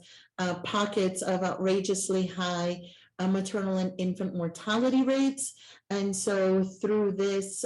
pockets of outrageously high maternal and infant mortality rates. And so through this,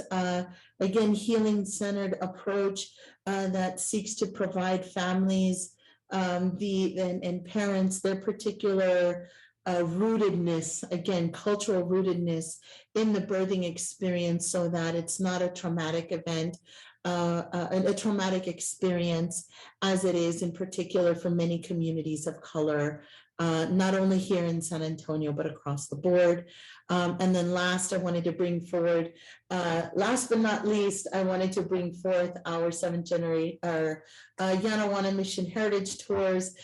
again, healing-centered approach that seeks to provide families and parents their particular rootedness, again, cultural rootedness in the birthing experience, so that it's not a traumatic event, a traumatic experience, as it is in particular for many communities of color, not only here in San Antonio, but across the board. And then last, I wanted to bring forward, last but not least, I wanted to bring forth our 7th generation, our Yanawana Mission Heritage Tours,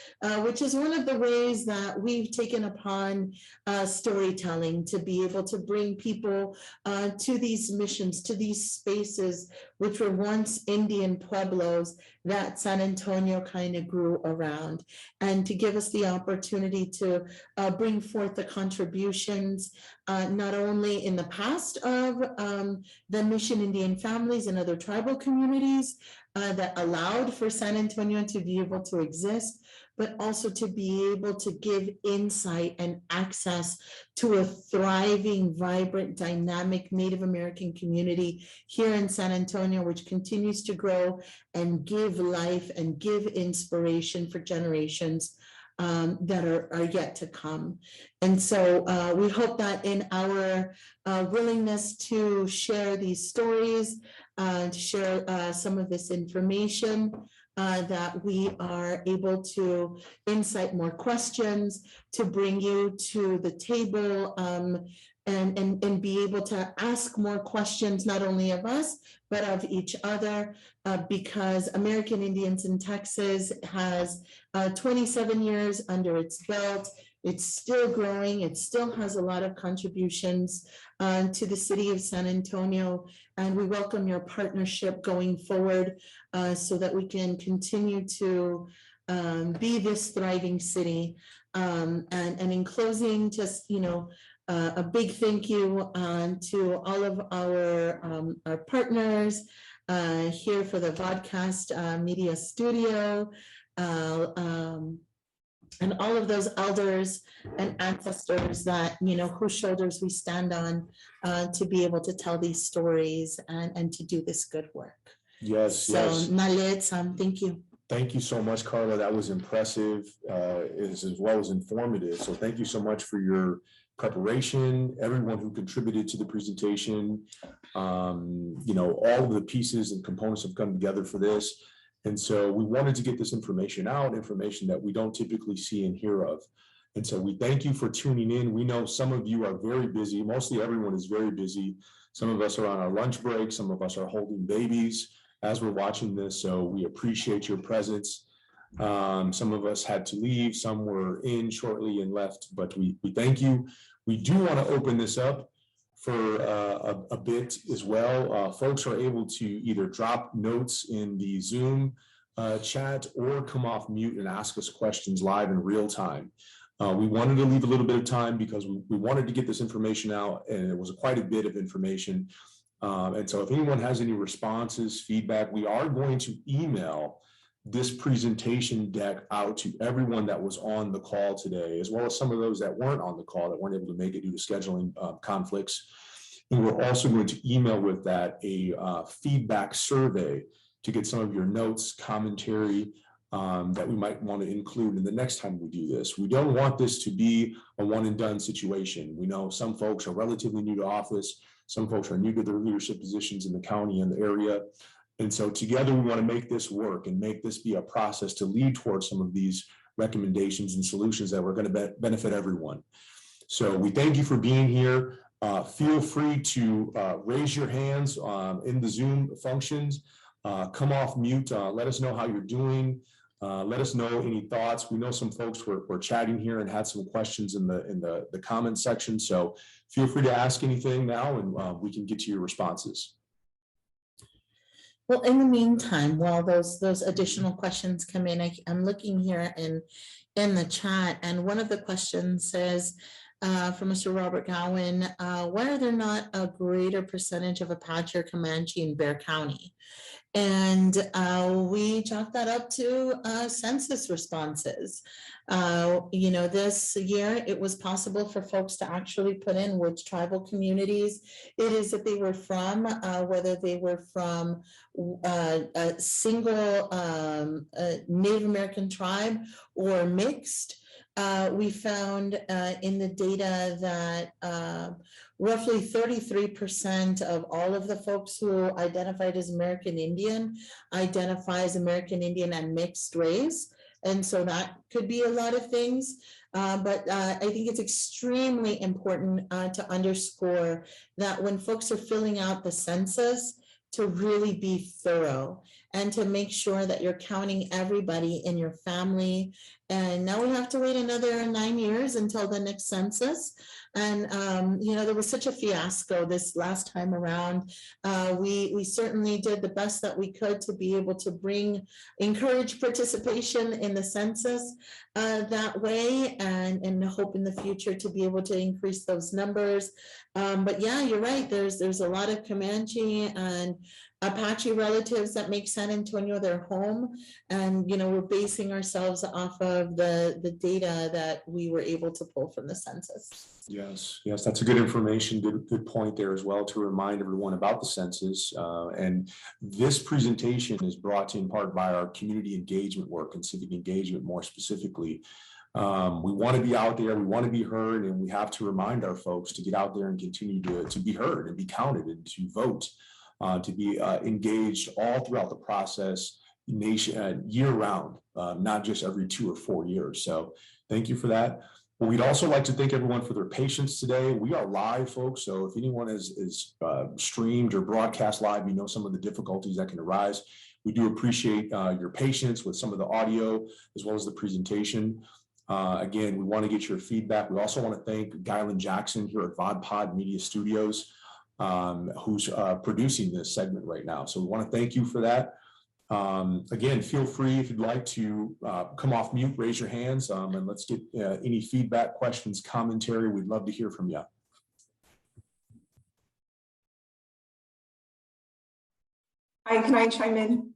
which is one of the ways that we've taken upon storytelling to be able to bring people to these missions, to these spaces, which were once Indian pueblos that San Antonio kind of grew around, and to give us the opportunity to bring forth the contributions, not only in the past of the Mission Indian families and other tribal communities that allowed for San Antonio to be able to exist, but also to be able to give insight and access to a thriving, vibrant, dynamic Native American community here in San Antonio, which continues to grow and give life and give inspiration for generations that are yet to come. And so we hope that in our willingness to share these stories, to share some of this information, that we are able to incite more questions, to bring you to the table, and be able to ask more questions, not only of us, but of each other, because American Indians in Texas has 27 years under its belt. It's still growing. It still has a lot of contributions to the city of San Antonio. And we welcome your partnership going forward, so that we can continue to be this thriving city. And in closing, just, a big thank you to all of our partners here for the vodcast media studio, and all of those elders and ancestors that, you know, whose shoulders we stand on to be able to tell these stories and to do this good work. Yes, So, yes. Nalet, thank you. Thank you so much, Carla. That was impressive, as well as informative. So thank you so much for your preparation, everyone who contributed to the presentation. You know, all of the pieces and components have come together for this. And so we wanted to get this information out, information that we don't typically see and hear of. And so we thank you for tuning in. We know some of you are very busy. Mostly everyone is very busy. Some of us are on our lunch break. Some of us are holding babies as we're watching this. So we appreciate your presence. Some of us had to leave, some were in shortly and left, but we thank you. We do want to open this up for a bit as well. Folks are able to either drop notes in the Zoom chat or come off mute and ask us questions live in real time. We wanted to leave a little bit of time because we wanted to get this information out, and it was quite a bit of information. And so if anyone has any responses, feedback, we are going to email this presentation deck out to everyone that was on the call today, as well as some of those that weren't on the call, that weren't able to make it due to scheduling conflicts. And we're also going to email with that a feedback survey to get some of your notes, commentary that we might want to include in the next time we do this. We don't want this to be a one and done situation. We know some folks are relatively new to office. Some folks are new to their leadership positions in the county and the area. And so together we want to make this work and make this be a process to lead towards some of these recommendations and solutions that are going to benefit everyone. So we thank you for being here. Feel free to raise your hands in the Zoom functions. Come off mute. Let us know how you're doing. Let us know any thoughts. We know some folks were chatting here and had some questions in the comment section. So feel free to ask anything now, and we can get to your responses. Well, in the meantime, while those additional questions come in, I'm looking here in the chat, and one of the questions says from Mr. Robert Gowan, why are there not a greater percentage of Apache or Comanche in Bexar County? And we chalked that up to census responses. You know, this year it was possible for folks to actually put in which tribal communities it is that they were from, whether they were from a single Native American tribe or mixed. We found in the data that roughly 33% of all of the folks who identified as American Indian identify as American Indian and mixed race. And so that could be a lot of things. But I think it's extremely important to underscore that when folks are filling out the census, to really be thorough and to make sure that you're counting everybody in your family. And now we have to wait another 9 years until the next census. And, you know, there was such a fiasco this last time around. We certainly did the best that we could to be able to encourage participation in the census that way, and hope in the future to be able to increase those numbers. But yeah, you're right. There's a lot of Comanche and Apache relatives that make San Antonio their home. And, you know, we're basing ourselves off of the data that we were able to pull from the census. Yes, that's a good information. Good point there as well, to remind everyone about the census. And this presentation is brought to in part by our community engagement work and civic engagement more specifically. We want to be out there, we want to be heard, and we have to remind our folks to get out there and continue to be heard and be counted and to vote, to be engaged all throughout the process, year round, not just every 2 or 4 years. So thank you for that. Well, we'd also like to thank everyone for their patience today. We are live, folks, so if anyone is streamed or broadcast live, you know some of the difficulties that can arise. We do appreciate your patience with some of the audio as well as the presentation. Again, we want to get your feedback. We also want to thank Guylan Jackson here at VodPod Media Studios, who's producing this segment right now. So we want to thank you for that. Again, feel free if you'd like to come off mute, raise your hands, and let's get any feedback, questions, commentary. We'd love to hear from you. Hi, can I chime in?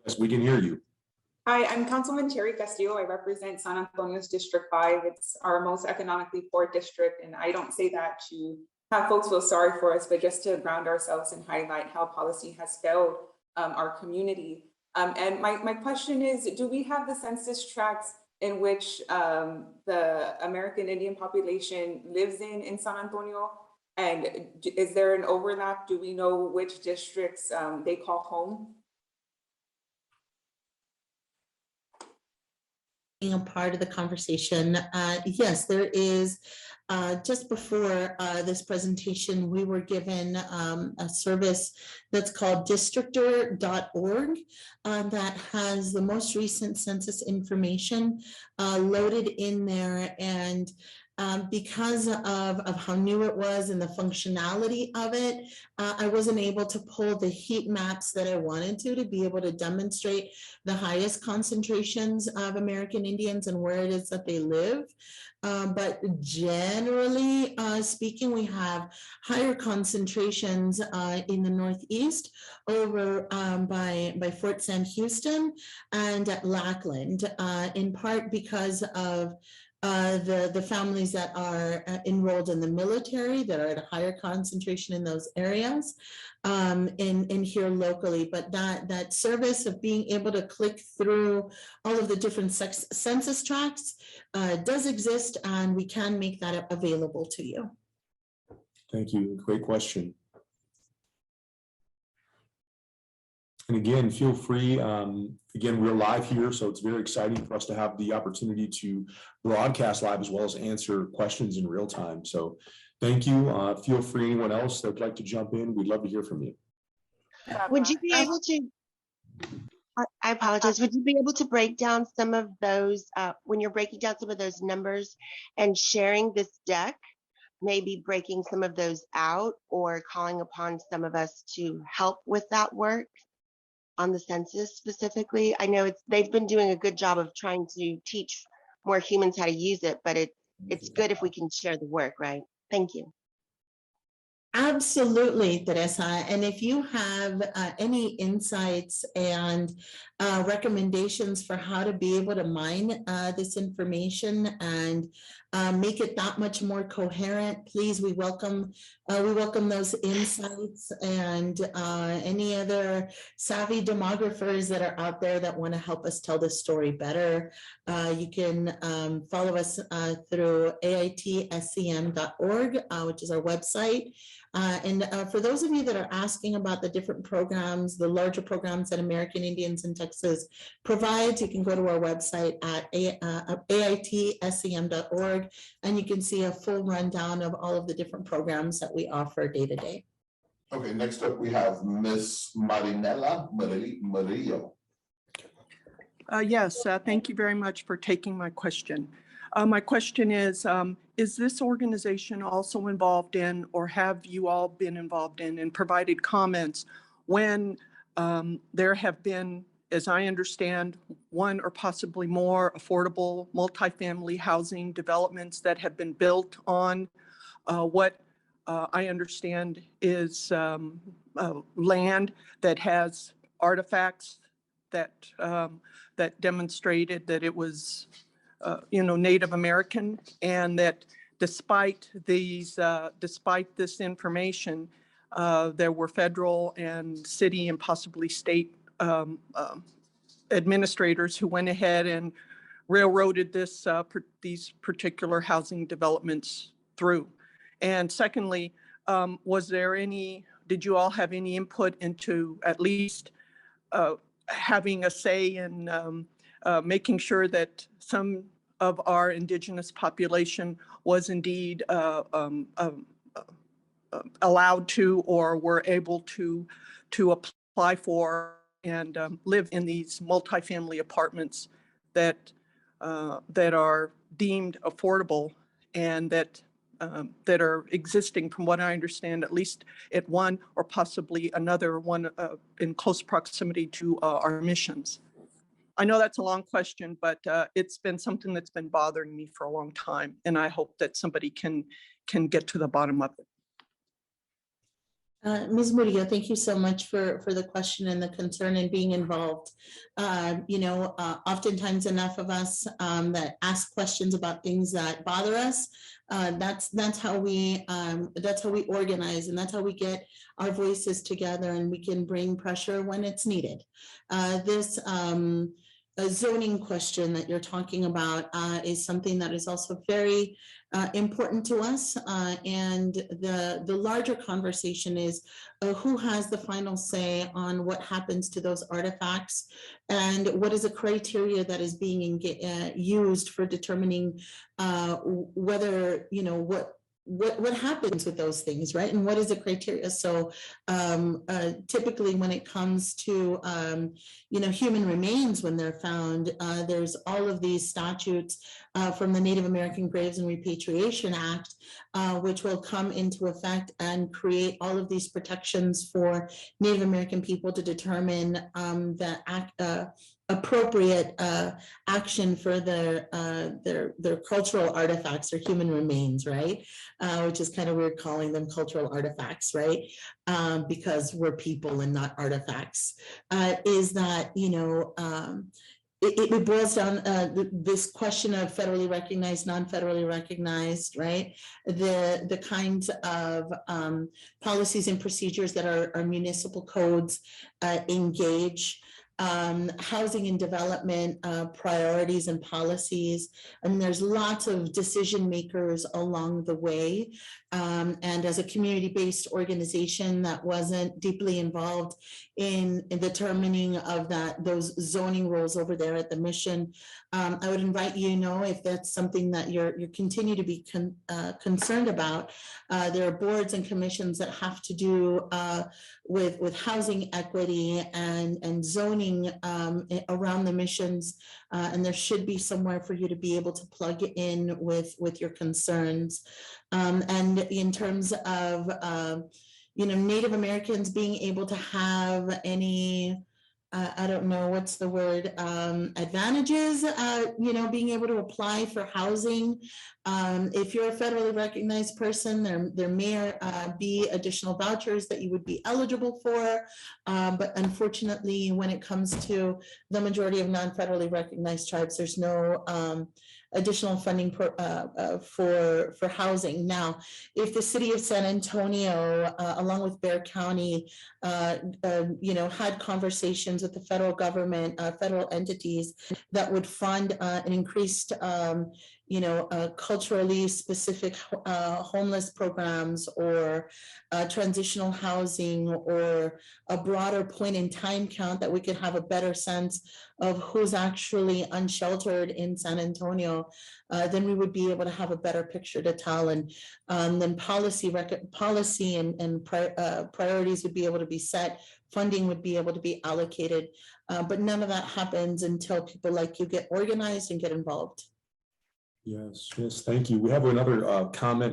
Yes, we can hear you. Hi, I'm Councilman Cherry Castillo. I represent San Antonio's District 5. It's our most economically poor district. And I don't say that to have folks feel sorry for us, but just to ground ourselves and highlight how policy has failed our community. And my question is, do we have the census tracts in which the American Indian population lives in San Antonio? And is there an overlap? Do we know which districts they call home? Being a part of the conversation. Yes, there is. Just before this presentation, we were given a service that's called districtor.org that has the most recent census information loaded in there. And because of how new it was and the functionality of it, I wasn't able to pull the heat maps that I wanted to be able to demonstrate the highest concentrations of American Indians and where it is that they live. But generally speaking, we have higher concentrations in the Northeast over by Fort Sam Houston and at Lackland, in part because of the families that are enrolled in the military that are at a higher concentration in those areas in here locally. But that service of being able to click through all of the different census tracts does exist, and we can make that available to you. Thank you. Great question. And again, feel free. Again, we're live here, so it's very exciting for us to have the opportunity to broadcast live as well as answer questions in real time. So thank you. Feel free, anyone else that would like to jump in, we'd love to hear from you. Would you be able to, I apologize, would you be able to break down some of those, when you're breaking down some of those numbers and sharing this deck, maybe breaking some of those out or calling upon some of us to help with that work on the census specifically? I know they've been doing a good job of trying to teach more humans how to use it, but it's good if we can share the work, right? Thank you. Absolutely, Teresa. And if you have any insights and recommendations for how to be able to mine this information and make it that much more coherent, please, we welcome those insights, and any other savvy demographers that are out there that want to help us tell this story better. You can follow us through AIT-SCM.org, which is our website. And for those of you that are asking about the different programs, the larger programs that American Indians in Texas provides, you can go to our website at AIT-SCM.org, and you can see a full rundown of all of the different programs that we offer day to day. Okay, next up we have Miss Marinella Murillo. Yes, thank you very much for taking my question. My question is this organization also involved in, or have you all been involved in and provided comments when there have been, as I understand, one or possibly more affordable multifamily housing developments that have been built on what I understand is land that has artifacts that that demonstrated that it was Native American, and that despite these despite this information, there were federal and city and possibly state administrators who went ahead and railroaded these particular housing developments through. And secondly, did you all have any input into at least having a say in making sure that some of our indigenous population was indeed allowed to, or were able to apply for and live in these multifamily apartments that are deemed affordable, and that are existing, from what I understand, at least at one or possibly another one in close proximity to our missions. I know that's a long question, but it's been something that's been bothering me for a long time, and I hope that somebody can get to the bottom of it. Ms. Murillo, thank you so much for the question and the concern and being involved. Oftentimes enough of us that ask questions about things that bother us. That's how we organize, and that's how we get our voices together, and we can bring pressure when it's needed. This zoning question that you're talking about is something that is also very important to us, and the larger conversation is who has the final say on what happens to those artifacts, and what is the criteria that is being used for determining whether, what happens with those things, right? And what is the criteria? So typically when it comes to, human remains, when they're found, there's all of these statutes from the Native American Graves and Repatriation Act, which will come into effect and create all of these protections for Native American people to determine the appropriate action for their cultural artifacts or human remains, right? Which is kind of weird calling them cultural artifacts, right? Because we're people and not artifacts. Is that, it boils down this question of federally recognized, non-federally recognized, right? The kinds of policies and procedures that our municipal codes engage. Housing and development priorities and policies. I mean, there's lots of decision makers along the way. And as a community-based organization that wasn't deeply involved in determining of those zoning rules over there at the mission, I would invite if that's something that you continue to be concerned about. There are boards and commissions that have to do with housing equity and zoning around the missions, and there should be somewhere for you to be able to plug in with your concerns. And in terms of Native Americans being able to have any I don't know what's the word, advantages, being able to apply for housing. If you're a federally recognized person, there may be additional vouchers that you would be eligible for. But unfortunately, when it comes to the majority of non-federally recognized tribes, there's no additional funding for housing. Now, if the city of San Antonio, along with Bexar County, had conversations with the federal government, federal entities that would fund an increased, culturally specific homeless programs or transitional housing or a broader point in time count, that we could have a better sense of who's actually unsheltered in San Antonio, then we would be able to have a better picture to tell. And then policy and priorities would be able to be set, funding would be able to be allocated. But none of that happens until people like you get organized and get involved. Yes, thank you. We have another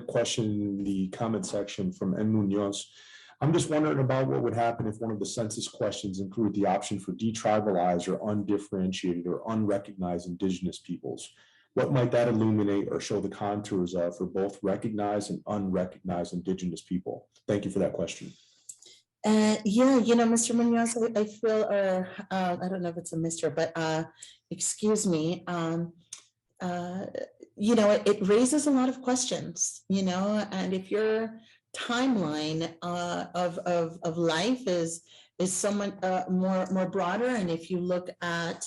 question in the comment section from M. Munoz. I'm just wondering about what would happen if one of the census questions include the option for detribalized or undifferentiated or unrecognized Indigenous peoples. What might that illuminate or show the contours of for both recognized and unrecognized Indigenous people? Thank you for that question. Mr. Munoz, I feel, I don't know if it's a Mr., but excuse me. It raises a lot of questions, and if your timeline of life is somewhat more broader, and if you look at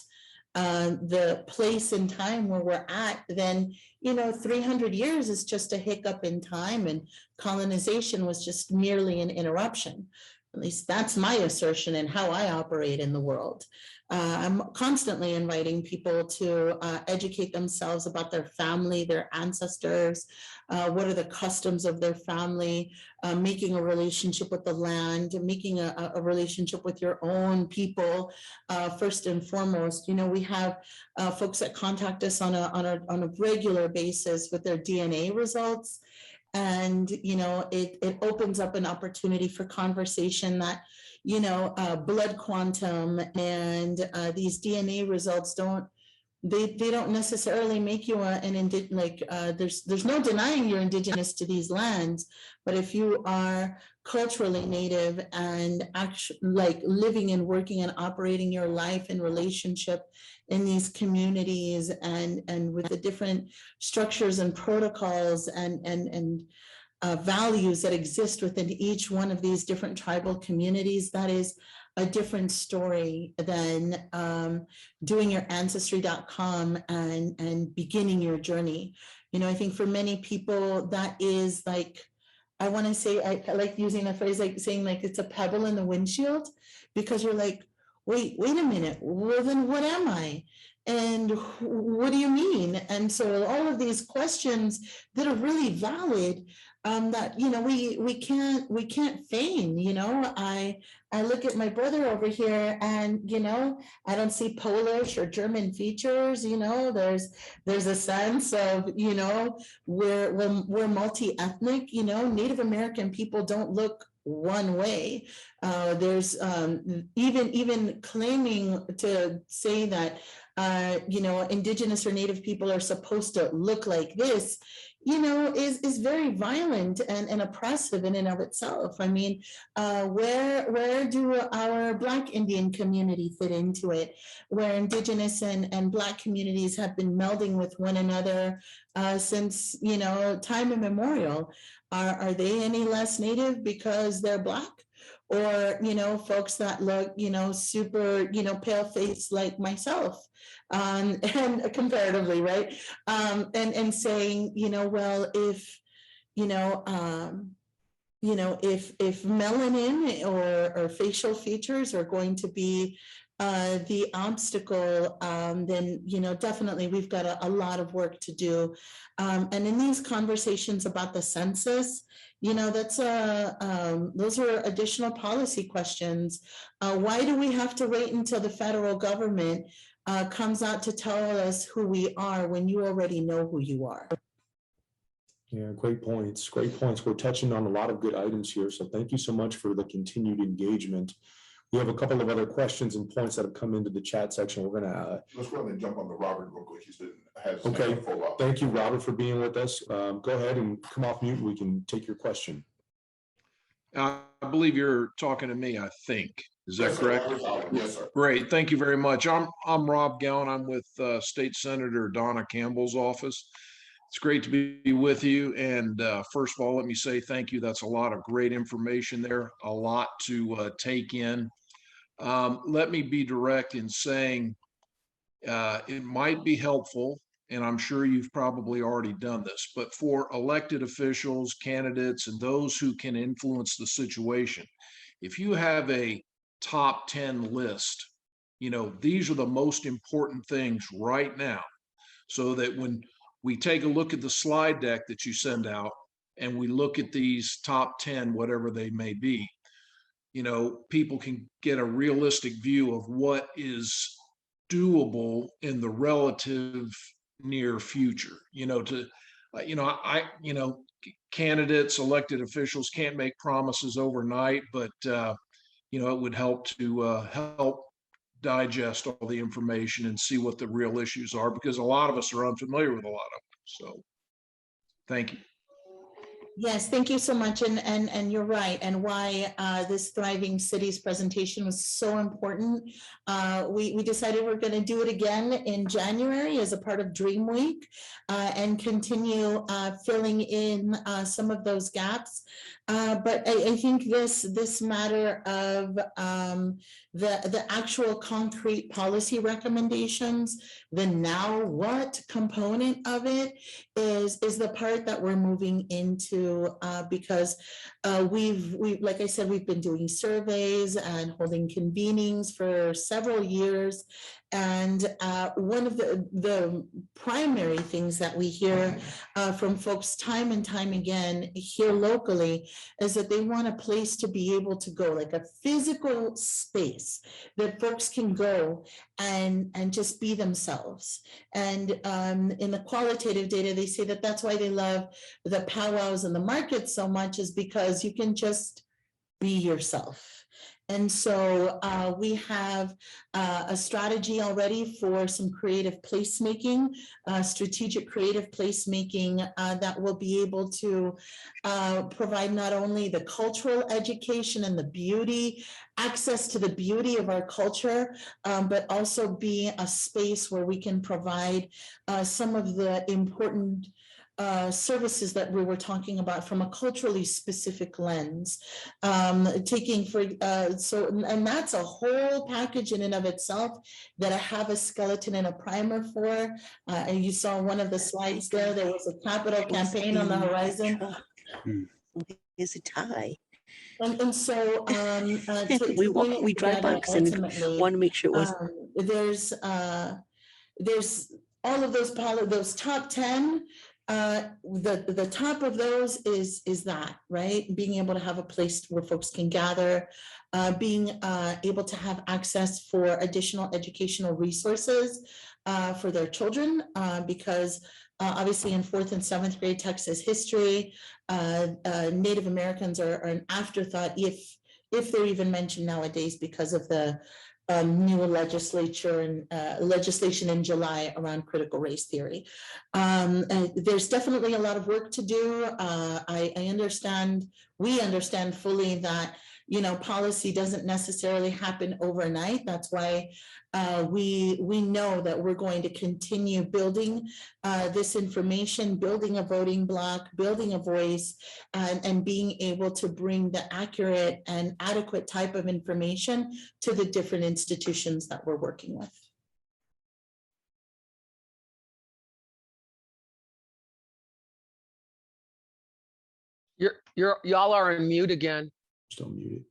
the place and time where we're at, then 300 years is just a hiccup in time, and colonization was just merely an interruption. At least that's my assertion and how I operate in the world. I'm constantly inviting people to educate themselves about their family, their ancestors, what are the customs of their family, making a relationship with the land, making a relationship with your own people, first and foremost. We have folks that contact us on a regular basis with their DNA results. And, it opens up an opportunity for conversation that, blood quantum and these DNA results don't they don't necessarily make you there's no denying you're indigenous to these lands, but if you are culturally native and actually like living and working and operating your life and relationship in these communities and with the different structures and protocols and values that exist within each one of these different tribal communities, that is a different story than doing your ancestry.com and beginning your journey. You know, I think for many people that is like, I want to say, I like using a phrase like saying like it's a pebble in the windshield, because you're like, wait a minute, well then what am I? And what do you mean? And so all of these questions that are really valid, that, you know, we can't feign, you know. I look at my brother over here and, you know, I don't see Polish or German features, you know, there's a sense of, you know, we're multi-ethnic, you know. Native American people don't look one way. There's even claiming to say that, you know, indigenous or native people are supposed to look like this, you know, is very violent and oppressive in and of itself. I mean, where do our Black Indian community fit into it, where indigenous and Black communities have been melding with one another since, you know, time immemorial? Are they any less native because they're Black? Or, you know, folks that look, you know, super, you know, pale face like myself, and comparatively, right? And saying, you know, well, if, you know, if melanin or facial features are going to be the obstacle, then, you know, definitely we've got a lot of work to do. And in these conversations about the census, you know, that's those are additional policy questions. Why do we have to wait until the federal government comes out to tell us who we are when you already know who you are? Yeah, great points. Great points. We're touching on a lot of good items here. So thank you so much for the continued engagement. We have a couple of other questions and points that have come into the chat section. We're gonna Let's go ahead and jump on to Robert real quick. He's been has okay. for a while. Thank you, Robert, for being with us. Go ahead and come off mute. We can take your question. I believe you're talking to me, I think. Is that correct? Yes, sir. Great. Thank you very much. I'm Rob Gowan. I'm with State Senator Donna Campbell's office. It's great to be with you. And first of all, let me say thank you. That's a lot of great information there, a lot to take in. Let me be direct in saying it might be helpful, and I'm sure you've probably already done this, but for elected officials, candidates, and those who can influence the situation, if you have a top 10 list, you know, these are the most important things right now, so that when we take a look at the slide deck that you send out and we look at these top 10, whatever they may be, you know, people can get a realistic view of what is doable in the relative near future. You know, candidates, elected officials can't make promises overnight, but you know, it would help to help digest all the information and see what the real issues are, because a lot of us are unfamiliar with a lot of them. So thank you. Yes, thank you so much. And you're right. And why this Thriving Cities presentation was so important. We decided we're going to do it again in January as a part of Dream Week and continue filling in some of those gaps. But I think this matter of the actual concrete policy recommendations, the now what component of it is the part that we're moving into, because we've like I said, we've been doing surveys and holding convenings for several years. And one of the primary things that we hear from folks time and time again here locally is that they want a place to be able to go, like a physical space that folks can go and just be themselves. And in the qualitative data, they say that that's why they love the powwows and the markets so much, is because you can just be yourself. And so we have a strategy already for some creative placemaking, strategic creative placemaking that will be able to provide not only the cultural education and the beauty, access to the beauty of our culture, but also be a space where we can provide some of the important services that we were talking about from a culturally specific lens, taking for and that's a whole package in and of itself that I have a skeleton and a primer for. And you saw one of the slides there. There was a capital campaign on the horizon. Is a tie. And so we drive bucks and want to make sure it was. There's all of those top 10. The top of those is that, right? Being able to have a place where folks can gather, being able to have access for additional educational resources for their children, because obviously in 4th and 7th grade Texas history, Native Americans are an afterthought if they're even mentioned nowadays because of the new legislature and legislation in July around critical race theory. There's definitely a lot of work to do. I understand, we understand fully that, you know, policy doesn't necessarily happen overnight. That's why we know that we're going to continue building this information, building a voting bloc, building a voice, and being able to bring the accurate and adequate type of information to the different institutions that we're working with. Y'all are on mute again. Still muted.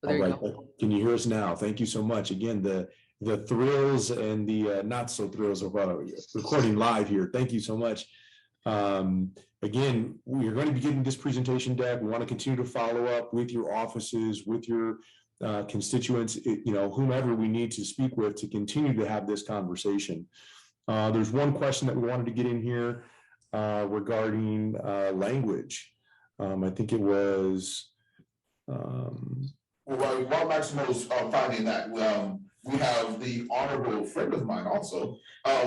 There All you right. go. Can you hear us now? Thank you so much. Again, the thrills and the not so thrills of recording live here. Thank you so much. Again, we are going to be getting this presentation deck. We want to continue to follow up with your offices, with your constituents, you know, whomever we need to speak with to continue to have this conversation. There's one question that we wanted to get in here regarding language. I think it was. While Maximo's finding that, we have the honorable friend of mine also,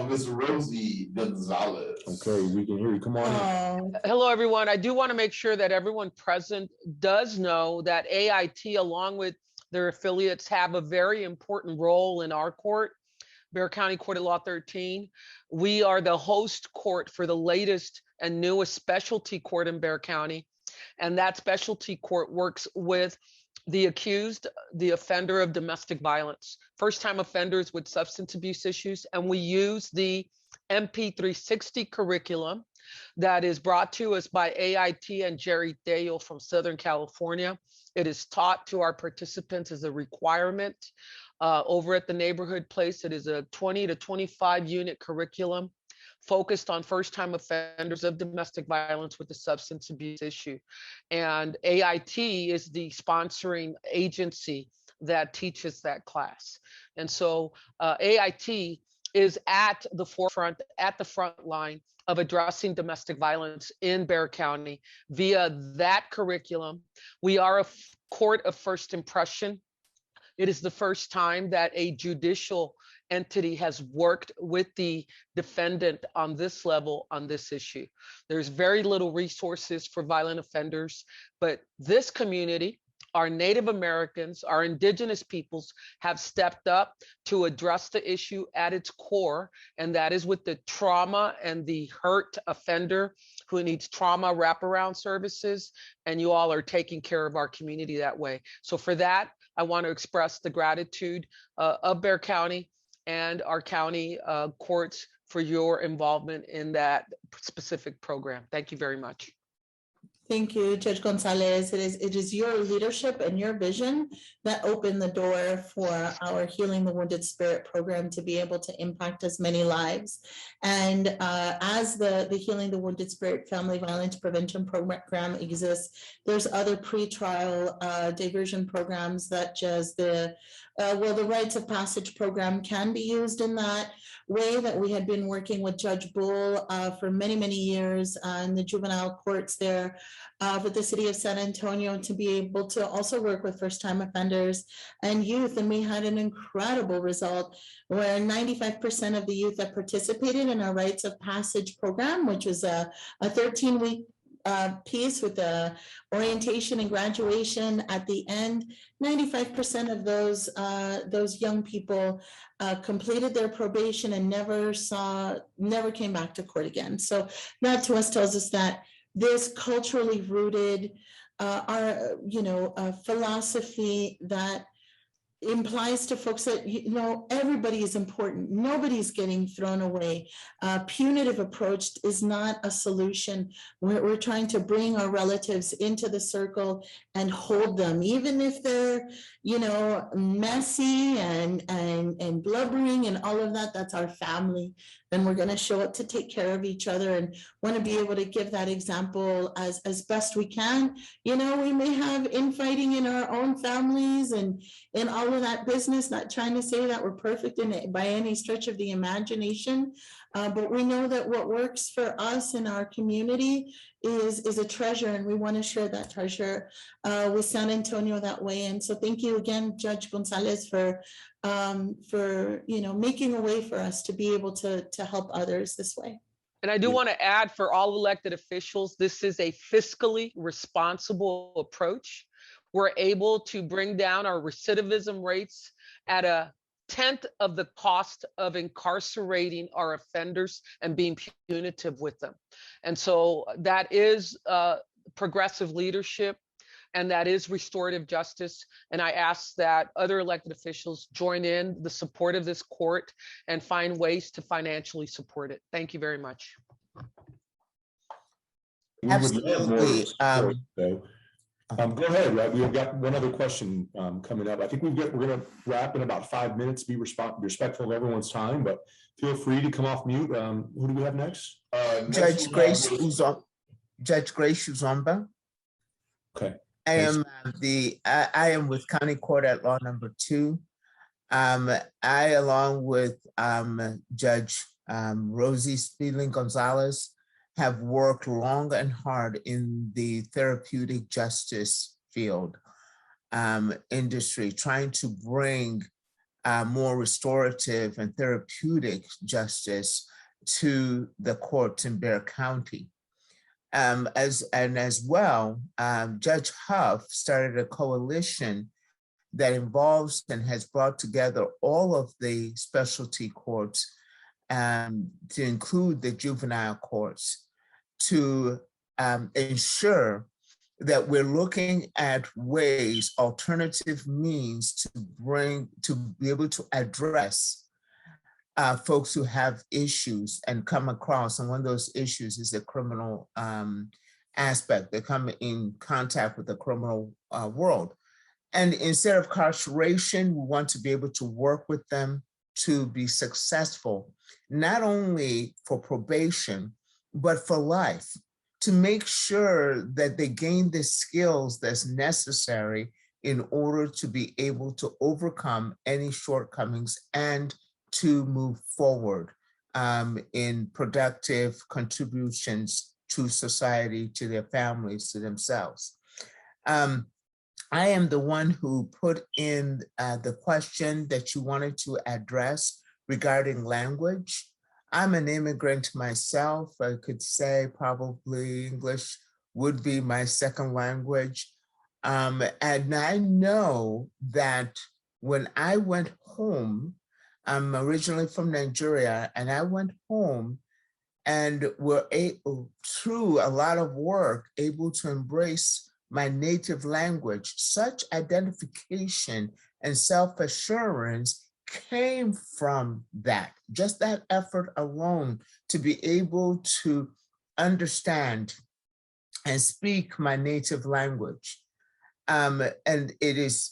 Ms. Rosie Gonzalez. Okay, we can hear you. Come on. Hello, everyone. I do want to make sure that everyone present does know that AIT, along with their affiliates, have a very important role in our court, Bexar County Court of Law 13. We are the host court for the latest and newest specialty court in Bexar County. And that specialty court works with the accused, the offender of domestic violence, first-time offenders with substance abuse issues. And we use the MP360 curriculum that is brought to us by AIT and Jerry Dale from Southern California. It is taught to our participants as a requirement over at the neighborhood place. It is a 20 to 25 unit curriculum focused on first-time offenders of domestic violence with the substance abuse issue. And AIT is the sponsoring agency that teaches that class. And so AIT is at the forefront, at the front line of addressing domestic violence in Bexar County via that curriculum. We are a court of first impression. It is the first time that a judicial entity has worked with the defendant on this level on this issue. There's very little resources for violent offenders, but this community, our Native Americans, our Indigenous peoples have stepped up to address the issue at its core, and that is with the trauma and the hurt offender who needs trauma wraparound services, and you all are taking care of our community that way. So for that, I want to express the gratitude of Bexar County and our county courts for your involvement in that specific program. Thank you very much. Thank you, Judge Gonzalez. It is your leadership and your vision that opened the door for our Healing the Wounded Spirit program to be able to impact as many lives. And as the Healing the Wounded Spirit Family Violence Prevention Program exists, there's other pretrial diversion programs such as the Rites of Passage program can be used in that way, that we had been working with Judge Bull for many, many years in the juvenile courts there. with the city of San Antonio to be able to also work with first-time offenders and youth. And we had an incredible result where 95% of the youth that participated in our rites of passage program, which was a 13-week piece with the orientation and graduation at the end, 95% of those young people completed their probation and never came back to court again. So that to us tells us that this culturally rooted philosophy that implies to folks that, everybody is important. Nobody's getting thrown away. Punitive approach is not a solution. We're trying to bring our relatives into the circle and hold them, even if they're, messy and blubbering and all of that. That's our family. Then we're going to show up to take care of each other and want to be able to give that example as best we can. We may have infighting in our own families and in all of that business, not trying to say that we're perfect in it by any stretch of the imagination, but we know that what works for us in our community is a treasure, and we want to share that treasure with San Antonio that way. And so thank you again, Judge Gonzalez, for making a way for us to be able to help others this way. And I do want to add, for all elected officials, this is a fiscally responsible approach. We're able to bring down our recidivism rates at 1/10 of the cost of incarcerating our offenders and being punitive with them. And so that is progressive leadership, and that is restorative justice. And I ask that other elected officials join in the support of this court and find ways to financially support it. Thank you very much. Absolutely. Go ahead, right? We've got one other question coming up. I think we're going to wrap in about 5 minutes, be respectful of everyone's time, but feel free to come off mute. Who do we have next? Judge Grace Uzomba. Okay. I am with County Court at Law Number 2. I, along with Judge Rosie Speedling Gonzalez, have worked long and hard in the therapeutic justice field industry, trying to bring more restorative and therapeutic justice to the courts in Bexar County. As well, Judge Huff started a coalition that involves and has brought together all of the specialty courts to include the juvenile courts to ensure that we're looking at ways, alternative means to be able to address folks who have issues and come across, and one of those issues is the criminal aspect. They come in contact with the criminal world. And instead of incarceration, we want to be able to work with them to be successful, not only for probation, but for life, to make sure that they gain the skills that's necessary in order to be able to overcome any shortcomings and to move forward in productive contributions to society, to their families, to themselves. I am the one who put in the question that you wanted to address regarding language. I'm an immigrant myself. I could say probably English would be my second language. And I know that when I went home, I'm originally from Nigeria, and I went home and were able, through a lot of work, able to embrace my native language. Such identification and self-assurance came from that, just that effort alone to be able to understand and speak my native language. And it is,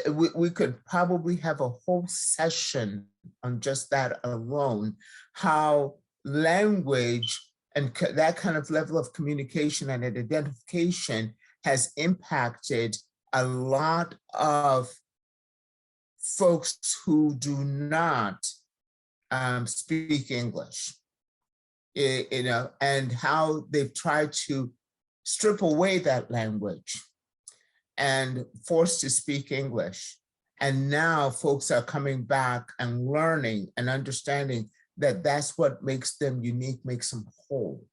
we could probably have a whole session on just that alone, how language and that kind of level of communication and identification has impacted a lot of folks who do not speak English, and how they've tried to strip away that language and forced to speak English. And now folks are coming back and learning and understanding that that's what makes them unique, makes them whole.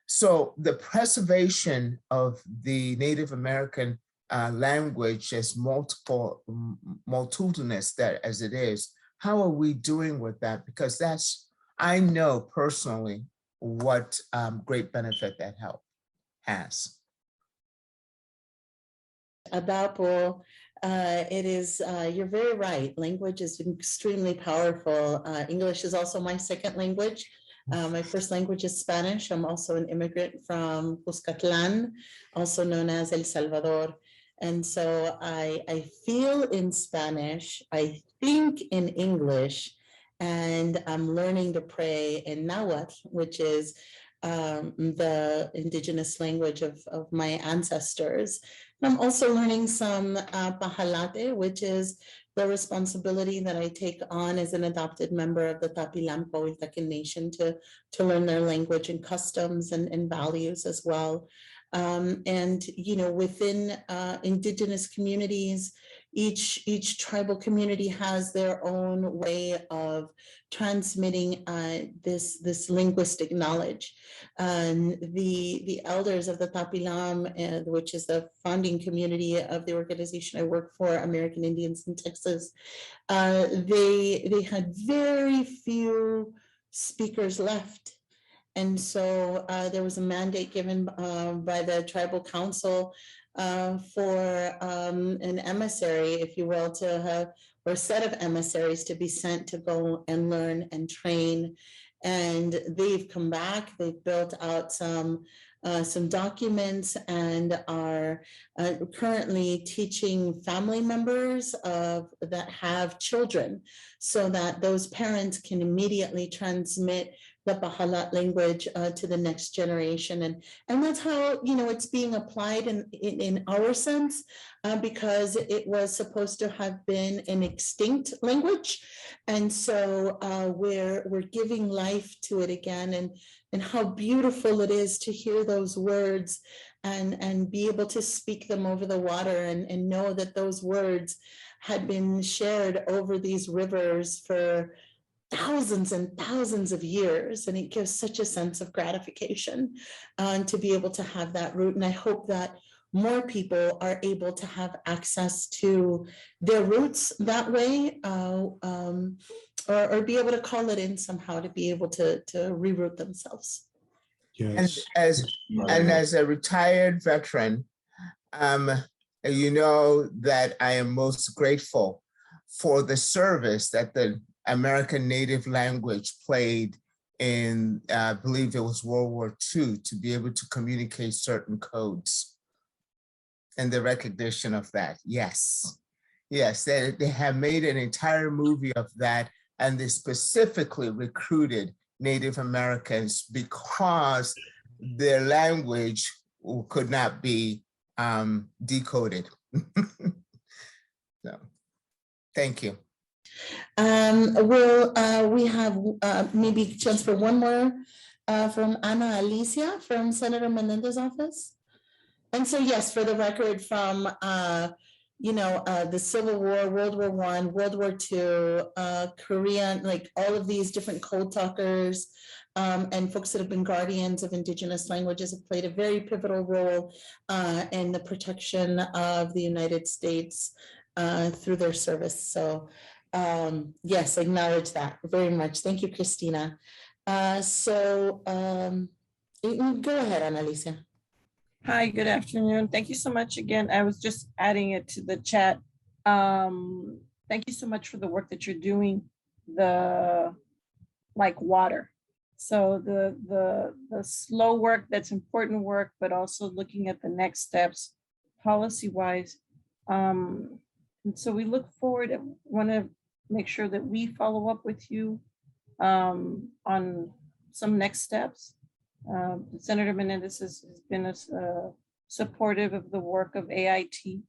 So the preservation of the Native American language as multitudinous that as it is, how are we doing with that? Because that's, I know personally what great benefit that help has. Abapo, it is, you're very right. Language is extremely powerful. English is also my second language. My first language is Spanish. I'm also an immigrant from Cuscatlan, also known as El Salvador. And so I feel in Spanish, I think in English, and I'm learning to pray in Nahuatl, which is the indigenous language of my ancestors. And I'm also learning some Pajalate, which is the responsibility that I take on as an adopted member of the Tapilam Powiltacan Nation to learn their language and customs and values as well. And, you know, within indigenous communities, each tribal community has their own way of transmitting this linguistic knowledge. The elders of the Tapilam, which is the founding community of the organization I work for, American Indians in Texas, they had very few speakers left. And so there was a mandate given by the tribal council for an emissary, if you will, to have, or a set of emissaries to be sent to go and learn and train. And they've come back, they've built out some documents and are currently teaching family members that have children so that those parents can immediately transmit the Pajalat language to the next generation. And that's how, you know, it's being applied in our sense, because it was supposed to have been an extinct language. And so we're giving life to it again, and how beautiful it is to hear those words and be able to speak them over the water and know that those words had been shared over these rivers for thousands and thousands of years. And it gives such a sense of gratification to be able to have that root. And I hope that more people are able to have access to their roots that way, or be able to call it in somehow to be able to reroot themselves. Yes. And as a retired veteran, you know that I am most grateful for the service that the American Native language played in, I believe it was World War II, to be able to communicate certain codes and the recognition of that. Yes, yes, they have made an entire movie of that, and they specifically recruited Native Americans because their language could not be decoded. So, thank you. We have maybe a chance for one more from Ana Alicia from Senator Menendez's office. And so, yes, for the record, from the Civil War, World War I, World War II, Korean, like all of these different code talkers and folks that have been guardians of indigenous languages have played a very pivotal role in the protection of the United States through their service. So yes, acknowledge that very much. Thank you, Christina. So you can go ahead, Annalisa. Hi, good afternoon. Thank you so much again. I was just adding it to the chat. Thank you so much for the work that you're doing, like water. So the slow work, that's important work, but also looking at the next steps policy-wise. And so we look forward and want to make sure that we follow up with you on some next steps. Senator Menendez has been supportive of the work of AIT-SCM.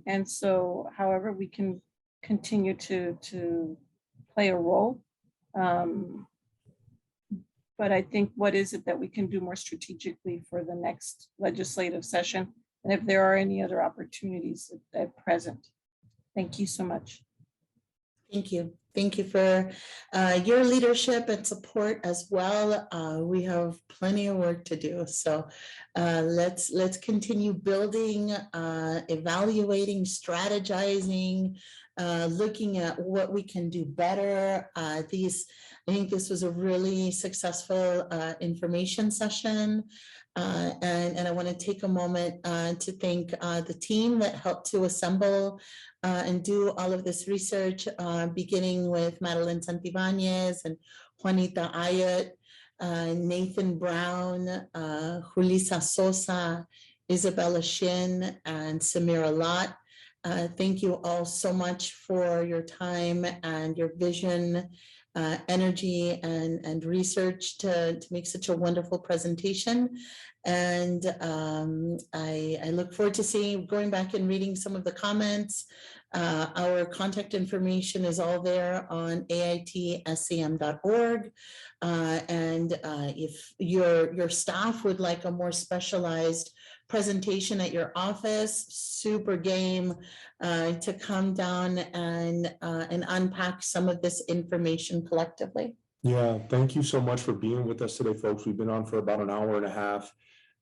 And so however we can continue to play a role, But I think what is it that we can do more strategically for the next legislative session? And if there are any other opportunities at present. Thank you so much. Thank you. Thank you for your leadership and support as well. We have plenty of work to do. So let's continue building, evaluating, strategizing, looking at what we can do better. I think this was a really successful information session. And I want to take a moment to thank the team that helped to assemble and do all of this research, beginning with Madeline Santibanez and Juanita Ayat, Nathan Brown, Julissa Sosa, Isabella Shin, and Samira Lott. Thank you all so much for your time and your vision, energy, and research to make such a wonderful presentation. And I look forward to going back and reading some of the comments. Our contact information is all there on AIT-SCM.org. And if your staff would like a more specialized presentation at your office, super game to come down and unpack some of this information collectively. Yeah, thank you so much for being with us today, folks. We've been on for about an hour and a half.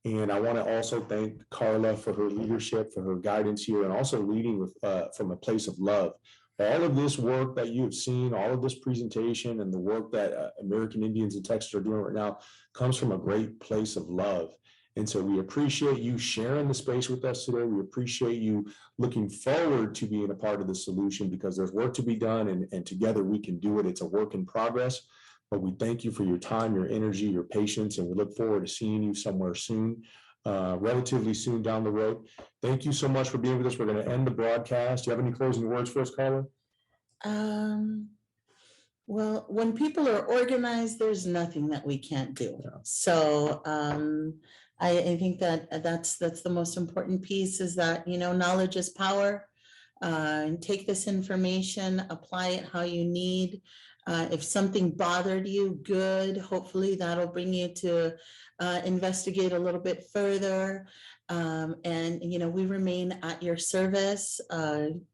And I want to also thank Carla for her leadership, for her guidance here, and also leading with from a place of love. All of this work that you have seen, all of this presentation and the work that American Indians in Texas are doing right now comes from a great place of love. And so we appreciate you sharing the space with us today. We appreciate you looking forward to being a part of the solution, because there's work to be done, and together we can do it. It's a work in progress. But we thank you for your time, your energy, your patience, and we look forward to seeing you somewhere soon, relatively soon down the road. Thank you so much for being with us. We're going to end the broadcast. Do you have any closing words for us, Carla? Well, when people are organized, there's nothing that we can't do. Yeah. So I think that's the most important piece, is that, knowledge is power. And take this information, apply it how you need. If something bothered you, good. Hopefully that'll bring you to investigate a little bit further. And we remain at your service,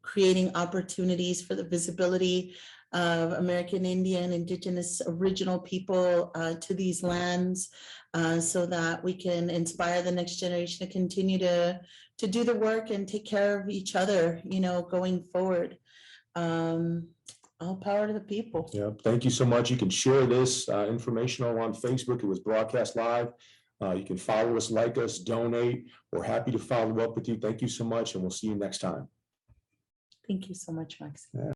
creating opportunities for the visibility of American Indian, Indigenous, original people to these lands, so that we can inspire the next generation to continue to do the work and take care of each other, going forward. All power to the people. Yeah, thank you so much. You can share this information on Facebook. It was broadcast live. You can follow us, like us, donate. We're happy to follow up with you. Thank you so much, and we'll see you next time. Thank you so much, Max. Yeah.